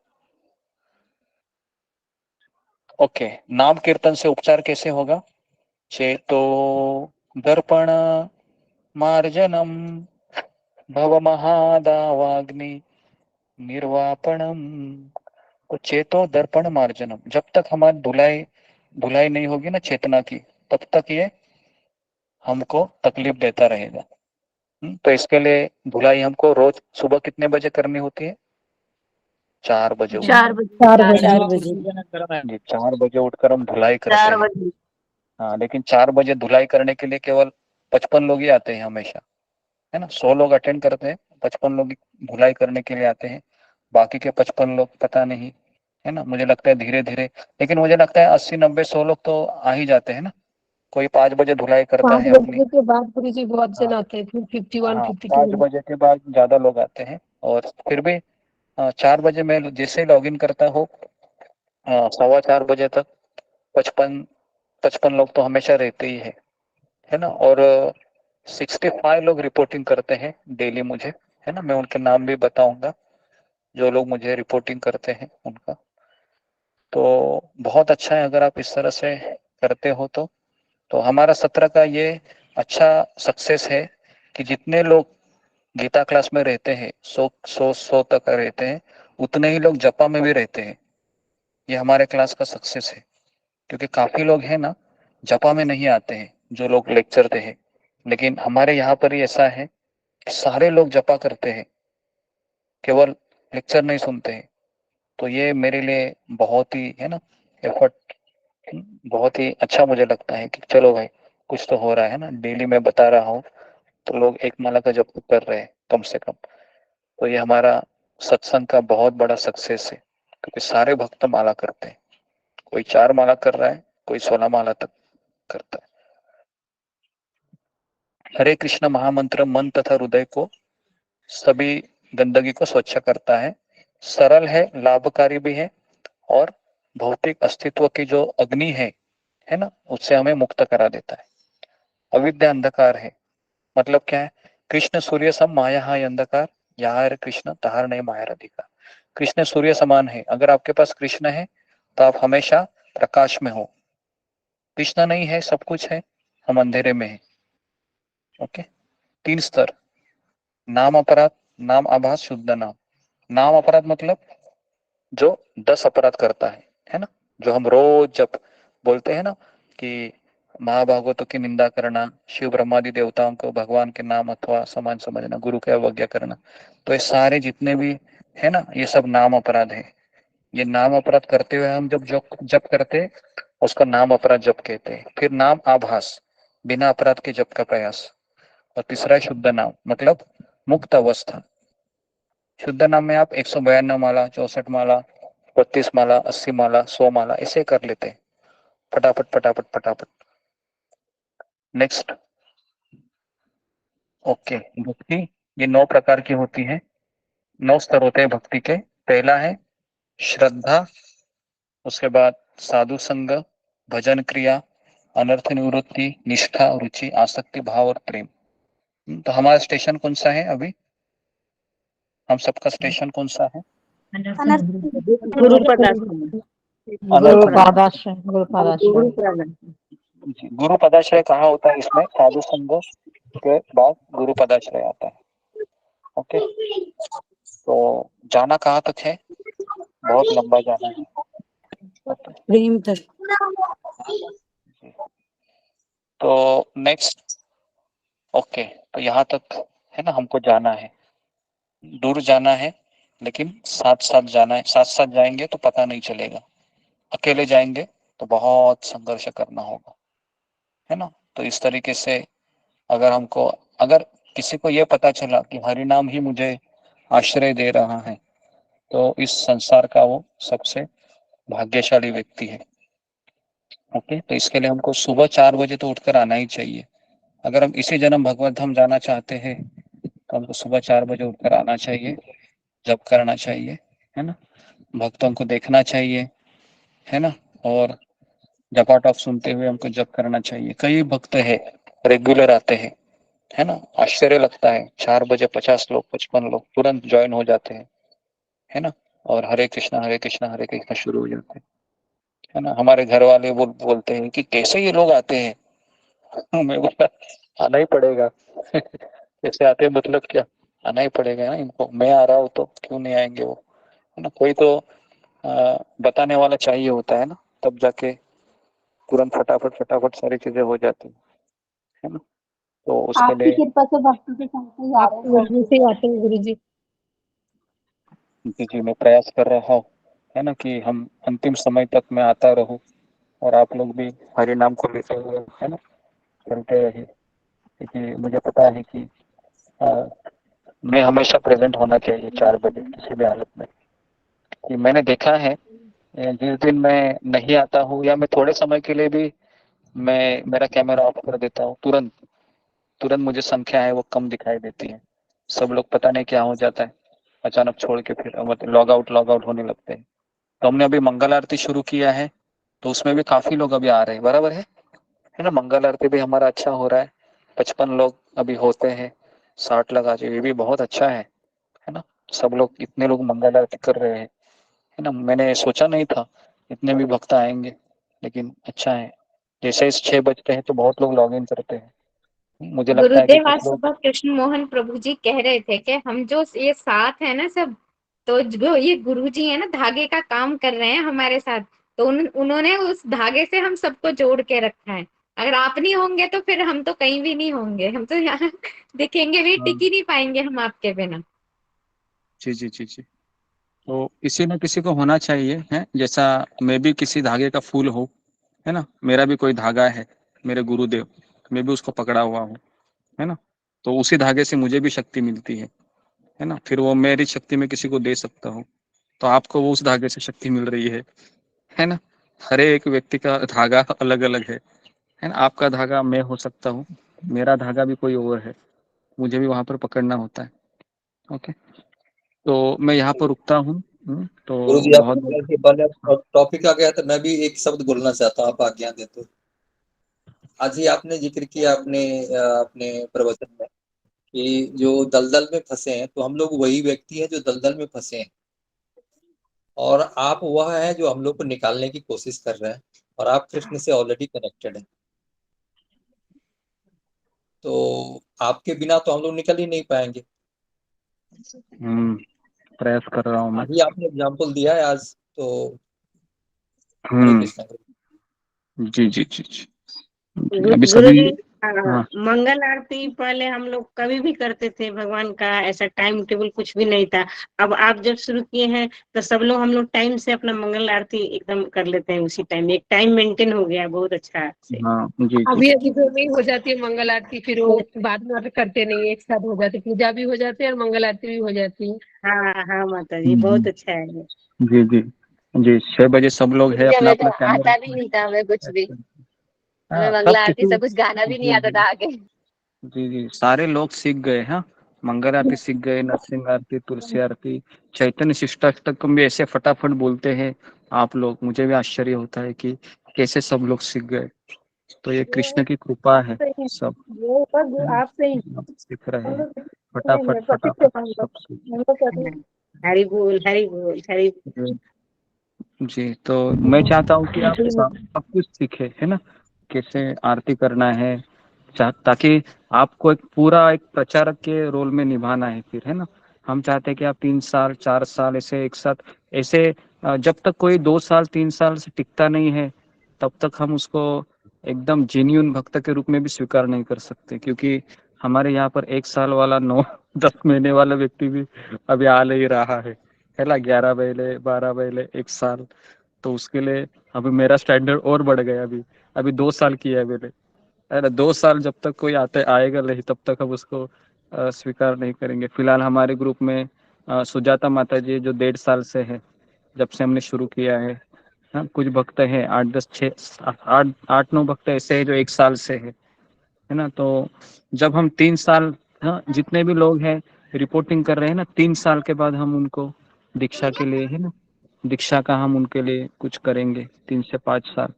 ओके, नाम कीर्तन से उपचार कैसे होगा? चेतो दर्पण मार्जनम भव महादावाग्नि निर्वापणम। तो चेतो दर्पण मार्जनम, जब तक हमारी धुलाई नहीं होगी ना चेतना की, तब तक ये हमको तकलीफ देता रहेगा। तो इसके लिए धुलाई हमको रोज सुबह कितने बजे करनी होती है? 4 बजे उठ 4 बजे 4 बजे। जी, 4 बजे उठकर हम धुलाई करते 4 हैं। बजे हाँ, लेकिन 4 बजे धुलाई करने के लिए केवल 55 लोग ही आते हैं हमेशा, है ना। 100 लोग अटेंड करते हैं, 55 लोग धुलाई करने के लिए आते हैं। बाकी के 55 लोग पता नहीं, है ना। मुझे लगता है धीरे धीरे, लेकिन मुझे लगता है 80-90-100 लोग तो आ ही जाते हैं ना। कोई 5 बजे धुलाई करता 5 है अपनी। बजे के बाद गुरु जी बहुत हाँ, जन आते हैं, फिर 51 हाँ, 5 52। बजे के बाद ज्यादा लोग आते हैं। और फिर भी 4 बजे मैं जैसे लॉग इन करता हूँ, 4:15 बजे तक 55 लोग तो हमेशा रहते ही है ना। और 65 लोग रिपोर्टिंग करते हैं डेली मुझे, है ना। मैं उनके नाम भी बताऊंगा जो लोग मुझे रिपोर्टिंग करते हैं उनका। तो बहुत अच्छा है अगर आप इस तरह से करते हो तो हमारा सत्र का ये अच्छा सक्सेस है कि जितने लोग गीता क्लास में रहते हैं, 100 तक रहते हैं, उतने ही लोग जपा में भी रहते हैं। ये हमारे क्लास का सक्सेस है, क्योंकि काफी लोग हैं ना जपा में नहीं आते हैं, जो लोग लेक्चर दे हैं। लेकिन हमारे यहाँ पर ही ऐसा है कि सारे लोग जपा करते हैं, केवल लेक्चर नहीं सुनते हैं। तो ये मेरे लिए बहुत ही, है ना, एफर्ट, बहुत ही अच्छा मुझे लगता है कि चलो भाई कुछ तो हो रहा है ना। डेली मैं बता रहा हूँ तो लोग एक माला का जप कर रहे हैं कम से कम। तो ये हमारा सत्संग का बहुत बड़ा सक्सेस है, क्योंकि सारे भक्त माला करते हैं। कोई 4 माला कर रहा है, कोई 16 माला तक करता है। हरे कृष्ण महामंत्र मन तथा हृदय को, सभी गंदगी को स्वच्छ करता है, सरल है, लाभकारी भी है, और भौतिक अस्तित्व की जो अग्नि है ना, उससे हमें मुक्त करा देता है। अविद्या अंधकार है। मतलब क्या है? कृष्ण सूर्य सम माया है अंधकार, यहाँ है कृष्ण तहार नहीं माया अधिकार। कृष्ण सूर्य समान है। अगर आपके पास कृष्ण है तो आप हमेशा प्रकाश में हो। कृष्ण नहीं है, सब कुछ है, हम अंधेरे में है। ओके, 3 स्तर, नाम अपराध, नाम आभास, शुद्ध नाम। नाम अपराध मतलब जो 10 अपराध करता है ना, जो हम रोज जब बोलते हैं ना कि महाभागवतों की निंदा करना, शिव ब्रह्मादि देवताओं को भगवान के नाम अथवा समान समझना, गुरु की अवज्ञा करना, तो ये सारे जितने भी है ना, ये सब नाम अपराध है। ये नाम अपराध करते हुए हम जब करते उसका नाम अपराध जप कहते हैं। फिर नाम आभास, बिना अपराध के जप का प्रयास। और तीसरा है शुद्ध नाम, मतलब मुक्त अवस्था। शुद्ध नाम में आप 192 माला, 64 माला, 32 माला, 80 माला, 100 माला ऐसे कर लेते हैं, फटाफट फटाफट फटाफट। Next, okay. भक्ति ये 9 प्रकार की होती है, 9 स्तर होते हैं भक्ति के। पहला है श्रद्धा, उसके बाद साधु संग, भजन क्रिया, अनर्थ निवृत्ति, निष्ठा, रुचि, आसक्ति, भाव और प्रेम। तो हमारा स्टेशन कौन सा है अभी? हम सबका स्टेशन कौन सा है? गुरु गुरु पदाश्रय कहाँ होता है इसमें? साधु संग के बाद गुरु पदाश्रय आता है। ओके, तो जाना कहाँ तक है? बहुत लंबा जाना है। प्रेम तक। तो नेक्स्ट, ओके, तो यहाँ तक है ना, हमको जाना है, दूर जाना है, लेकिन साथ साथ जाना है। साथ साथ जाएंगे तो पता नहीं चलेगा, अकेले जाएंगे तो बहुत संघर्ष करना होगा, है ना। तो इस तरीके से अगर किसी को ये पता चला कि हरि नाम ही मुझे आश्रय दे रहा है, तो इस संसार का वो सबसे भाग्यशाली व्यक्ति है। ओके, तो इसके लिए हमको सुबह 4 बजे तो उठकर आना ही चाहिए। अगर हम इसी जन्म भगवत धाम जाना चाहते हैं तो हमको सुबह 4 बजे उठकर आना चाहिए, जप करना चाहिए, है ना, भक्तों को देखना चाहिए, है ना, और जपाटॉप सुनते हुए हमको जप करना चाहिए। कई भक्त है रेगुलर आते हैं, है ना, आश्चर्य लगता है, 4 बजे 50 लोग 55 लोग तुरंत ज्वाइन हो जाते हैं, है ना, और हरे कृष्णा हरे कृष्णा हरे कृष्णा शुरू हो जाते हैं, है ना। हमारे घर वाले बोलते हैं कि कैसे ये लोग आते हैं। मैं बोला आना ही पड़ेगा। कैसे आते हैं मतलब क्या, आना ही पड़ेगा ना इनको। मैं आ रहा हूँ तो क्यों नहीं आएंगे वो, है ना। कोई तो बताने वाला चाहिए होता है ना, तब जाके तुरंत फटाफट फटाफट सारी चीजें हो जाती है ना। तो उसके आपकी लिए कृपा से भक्तों के साथ ही आपकी वजह से आते हैं गुरु जी। जी मैं प्रयास कर रहा हूँ, है ना, कि हम अंतिम समय तक मैं आता रहूं और आप लोग भी हरि नाम को लेते हुए, है ना, चलते रहिए। क्योंकि मुझे पता है कि मैं हमेशा प्रेजेंट होना चाहिए 4 बजे किसी भी हालत में। कि मैंने देखा है जिस दिन मैं नहीं आता हूँ या मैं थोड़े समय के लिए भी मैं मेरा कैमरा ऑफ कर देता हूँ, तुरंत तुरंत मुझे संख्या है वो कम दिखाई देती है। सब लोग पता नहीं क्या हो जाता है, अचानक छोड़ के फिर मतलब लॉग आउट होने लगते हैं। तो हमने अभी मंगल आरती शुरू किया है, तो उसमें भी काफी लोग अभी आ रहे हैं, बराबर है ना। मंगल आरती भी हमारा अच्छा हो रहा है, 55 लोग अभी होते हैं, 60 लगा चाहिए, ये भी बहुत अच्छा है ना। सब लोग इतने लोग मंगल आरती कर रहे हैं, है ना। मैंने सोचा नहीं था इतने भी भक्त आएंगे, लेकिन अच्छा है। जैसे इस 6 बजते हैं तो बहुत लोग लॉग इन करते हैं, मुझे लगता है कि गुरुदेव आज कुछ लोग सुबह कृष्ण मोहन प्रभु जी कह रहे थे कि हम जो ये साथ है ना सब, तो जो ये गुरु जी है ना धागे का काम कर रहे हैं हमारे साथ, तो उन्होंने उस धागे से हम सबको जोड़ के रखा है। अगर आप नहीं होंगे तो फिर हम तो कहीं भी नहीं होंगे, हम तो यहाँ दिखेंगे भी, टिक ही नहीं पाएंगे हम आपके बिना। जी जी जी जी। तो किसी न किसी को होना चाहिए है, जैसा मैं भी किसी धागे का फूल हूँ, है ना। मेरा भी कोई धागा है, मेरे गुरुदेव, मैं भी उसको पकड़ा हुआ हूँ, है ना। तो उसी धागे से मुझे भी शक्ति मिलती है ना। फिर वो मेरी शक्ति में किसी को दे सकता हूँ, तो आपको वो उस धागे से शक्ति मिल रही है ना। हर एक व्यक्ति का धागा अलग अलग है ना। आपका धागा मैं हो सकता हूँ, मेरा धागा भी कोई और है, मुझे भी वहां पर पकड़ना होता है। ओके, तो मैं यहाँ पर रुकता हूँ। तो गुरु जी बहुत आपके पहले टॉपिक आ गया था, मैं भी एक शब्द बोलना चाहता हूँ, आप आज्ञा दे तो। आज ही आपने जिक्र किया अपने प्रवचन में कि जो दलदल में फंसे हैं, तो हम लोग वही व्यक्ति हैं जो दलदल में फंसे हैं, और आप वह है जो हम लोग को निकालने की कोशिश कर रहे हैं, और आप कृष्ण से ऑलरेडी कनेक्टेड हैं। तो आपके बिना तो हम लोग निकल ही नहीं पाएंगे। प्रयास कर रहा हूँ मैं। अभी आपने एग्जाम्पल दिया है आज, तो हरे कृष्ण। जी जी जी जी अभी गुरु सभी जी हाँ मंगल आरती पहले हम लोग कभी भी करते थे, भगवान का ऐसा टाइम टेबल कुछ भी नहीं था। अब आप जब शुरू किए हैं तो सब लोग हम लोग टाइम से अपना मंगल आरती एकदम कर लेते हैं उसी टाइम, एक टाइम मेंटेन हो गया बहुत अच्छा से। हाँ जी जी अभी अभी तो नहीं हो जाती है मंगल आरती, फिर वो बाद में करते नहीं है, एक साथ हो जाती, पूजा भी हो जाती है और मंगल आरती भी हो जाती है। हाँ हाँ माता जी बहुत अच्छा है ये। जी जी जी 6 बजे सब लोग है जी, अपना हमें तो अपना कैमरा। आता भी नहीं था, हमें कुछ भी, हमें हाँ मंगला सब आरती किसी से कुछ गाना भी नहीं जी आता जी था आगे। जी जी सारे लोग सीख गए। हाँ मंगल आरती सीख गए, नरसिंह आरती, तुलसी आरती, चैतन्य शिष्टाष्टकम भी ऐसे फटाफट बोलते हैं आप लोग। मुझे भी आश्चर्य होता है कि कैसे सब लोग सीख गए। तो ये कृष्ण की कृपा है, सब वो सब आपसे ही सब सीख रहे हम हैं लोग फटाफट पति से फटाफट हम सब सीख लोग कहते हैं हरि बोल हरि बोल हरि। जी तो मैं चाहता हूँ कि आप सब कुछ सीखे, है ना, कैसे आरती करना है, ताकि आपको एक पूरा एक प्रचारक के रोल में निभाना है फिर, है ना। हम चाहते हैं कि आप 3 साल 4 साल ऐसे एक साथ ऐसे जब तक कोई 2 साल 3 साल से टिकता नहीं है तब तक हम उसको एकदम जेन्युइन भक्त के रूप में भी स्वीकार नहीं कर सकते, क्योंकि हमारे यहाँ पर 1 साल वाला 9-10 महीने वाला व्यक्ति भी अभी आ नहीं रहा है ना, 11 महीने 12 महीने 1 साल। तो उसके लिए अभी मेरा स्टैंडर्ड और बढ़ गया। अभी अभी 2 साल किया है मैंने, है ना। 2 साल जब तक कोई आएगा नहीं तब तक हम उसको स्वीकार नहीं करेंगे। फिलहाल हमारे ग्रुप में सुजाता माता जी जो 1.5 साल से है, जब से हमने शुरू किया है। हाँ कुछ भक्त हैं 8-9 भक्त ऐसे हैं जो 1 साल से है ना। तो जब हम 3 साल, हाँ जितने भी लोग हैं रिपोर्टिंग कर रहे हैं ना, 3 साल के बाद हम उनको दीक्षा के लिए, है ना, दीक्षा का हम उनके लिए कुछ करेंगे 3 से 5 साल।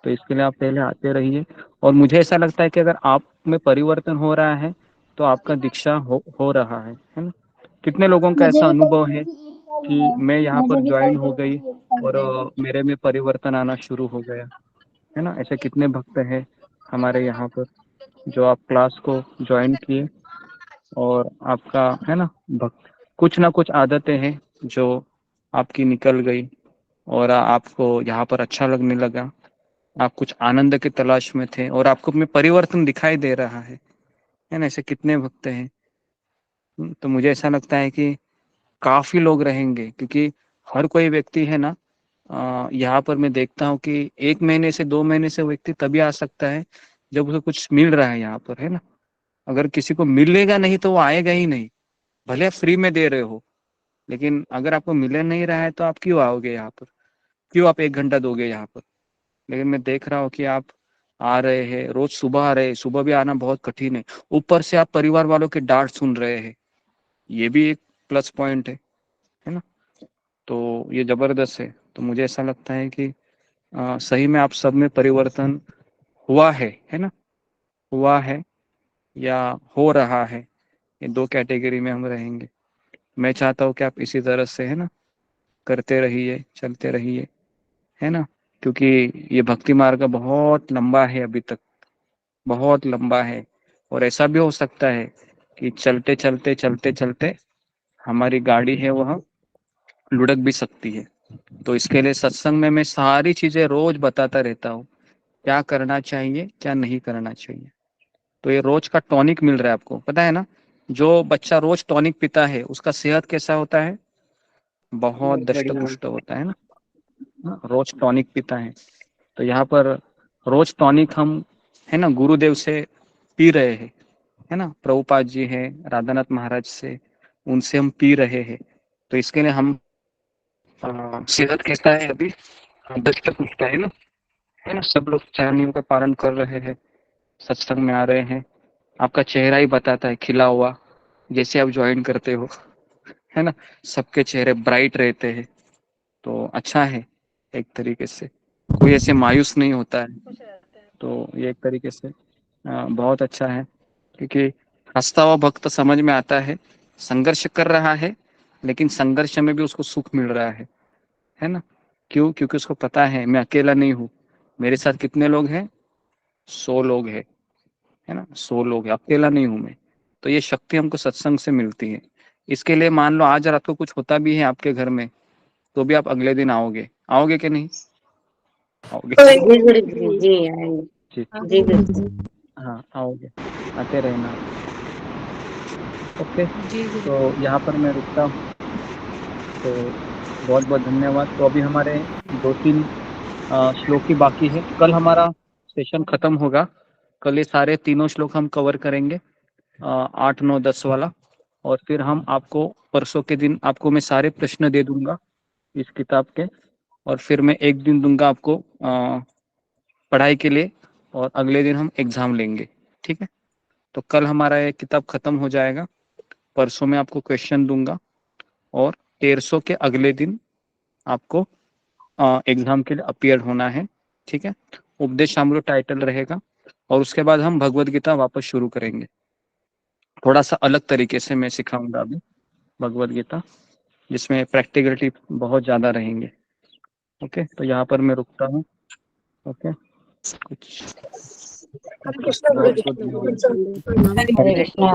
तो इसके लिए आप पहले आते रहिए। और मुझे ऐसा लगता है कि अगर आप में परिवर्तन हो रहा है तो आपका दीक्षा हो रहा है ना। कितने लोगों का ऐसा अनुभव है कि मैं यहाँ पर ज्वाइन हो गई और मेरे में परिवर्तन आना शुरू हो गया, है ना। ऐसे कितने भक्त हैं हमारे यहाँ पर जो आप क्लास को ज्वाइन किए और आपका, है ना, भक्त कुछ ना कुछ आदतें हैं जो आपकी निकल गई और आपको यहाँ पर अच्छा लगने लगा। आप कुछ आनंद की तलाश में थे और आपको में परिवर्तन दिखाई दे रहा है ना। ऐसे कितने भक्त हैं। तो मुझे ऐसा लगता है कि काफी लोग रहेंगे, क्योंकि हर कोई व्यक्ति है ना, यहाँ पर मैं देखता हूँ कि 1 महीने से 2 महीने से व्यक्ति तभी आ सकता है जब उसे कुछ मिल रहा है यहाँ पर, है ना। अगर किसी को मिलेगा नहीं तो वो आएगा ही नहीं, भले आप फ्री में दे रहे हो, लेकिन अगर आपको मिल नहीं रहा है तो आप क्यों आओगे यहाँ पर, क्यों आप 1 घंटा दोगे यहाँ पर। लेकिन मैं देख रहा हूँ कि आप आ रहे हैं, रोज सुबह आ रहे हैं, सुबह भी आना बहुत कठिन है, ऊपर से आप परिवार वालों के डांट सुन रहे हैं, ये भी एक प्लस पॉइंट है ना। तो ये जबरदस्त है। तो मुझे ऐसा लगता है कि सही में आप सब में परिवर्तन हुआ है ना, हुआ है या हो रहा है। ये 2 कैटेगरी में हम रहेंगे। मैं चाहता हूँ कि आप इसी तरह से, है ना, करते रहिए, चलते रहिए, है ना, क्योंकि ये भक्ति मार्ग बहुत लंबा है, अभी तक बहुत लंबा है। और ऐसा भी हो सकता है कि चलते चलते चलते चलते हमारी गाड़ी है वह लुढ़क भी सकती है। तो इसके लिए सत्संग में मैं सारी चीजें रोज बताता रहता हूँ, क्या करना चाहिए क्या नहीं करना चाहिए। तो ये रोज का टॉनिक मिल रहा है आपको, पता है ना। जो बच्चा रोज टॉनिक पीता है उसका सेहत कैसा होता है, बहुत दष्ट पुष्ट होता है ना, रोज टॉनिक पीता है। तो यहाँ पर रोज टॉनिक हम, है ना, गुरुदेव से पी रहे हैं, है ना, प्रभुपाद जी है, राधानाथ महाराज से, उनसे हम पी रहे हैं। तो इसके लिए हम सेहत कैसा है अभी, दष्ट पुष्ट है ना, सब लोग चार नियम का पालन कर रहे हैं, सत्संग में आ रहे हैं। आपका चेहरा ही बताता है खिला हुआ, जैसे आप ज्वाइन करते हो, है ना, सबके चेहरे ब्राइट रहते हैं। तो अच्छा है, एक तरीके से कोई ऐसे मायूस नहीं होता है। तो ये एक तरीके से बहुत अच्छा है, क्योंकि हंसता हुआ भक्त समझ में आता है, संघर्ष कर रहा है लेकिन संघर्ष में भी उसको सुख मिल रहा है ना। क्यों? क्योंकि उसको पता है मैं अकेला नहीं हूँ, मेरे साथ कितने लोग हैं, 100 लोग है ना, 100 लोग है, अकेला नहीं हूँ मैं। तो ये शक्ति हमको सत्संग से मिलती है। इसके लिए मान लो आज रात को कुछ होता भी है आपके घर में, तो भी आप अगले दिन आओगे कि नहीं आओगे? जी गुरुजी, जी आएंगे। जी गुरुजी। हाँ आओगे, आते रहना। ओके, तो यहाँ पर मैं रुकता हूँ। तो बहुत बहुत धन्यवाद। तो अभी हमारे 2-3 श्लोक ही बाकी है। कल हमारा सेशन खत्म होगा। कल ये सारे तीनों श्लोक हम कवर करेंगे, 8, 9, 10 वाला। और फिर हम आपको परसों के दिन आपको मैं सारे प्रश्न दे दूंगा इस किताब के, और फिर मैं एक दिन दूंगा आपको पढ़ाई के लिए, और अगले दिन हम एग्जाम लेंगे। ठीक है, तो कल हमारा ये किताब खत्म हो जाएगा। परसों मैं आपको क्वेश्चन दूंगा, और 1300 के अगले दिन आपको एग्जाम के लिए अपीयर होना है। ठीक है, उपदेश अमृत टाइटल रहेगा, और उसके बाद हम भगवद गीता वापस शुरू करेंगे। थोड़ा सा अलग तरीके से मैं सिखाऊंगा अभी भगवद गीता, जिसमें प्रैक्टिकलिटी बहुत ज्यादा रहेंगे। ओके, तो यहाँ पर मैं रुकता हूँ। ओके, कुछ हरे कृष्णा गुरुजी पंचांग हरे कृष्णा।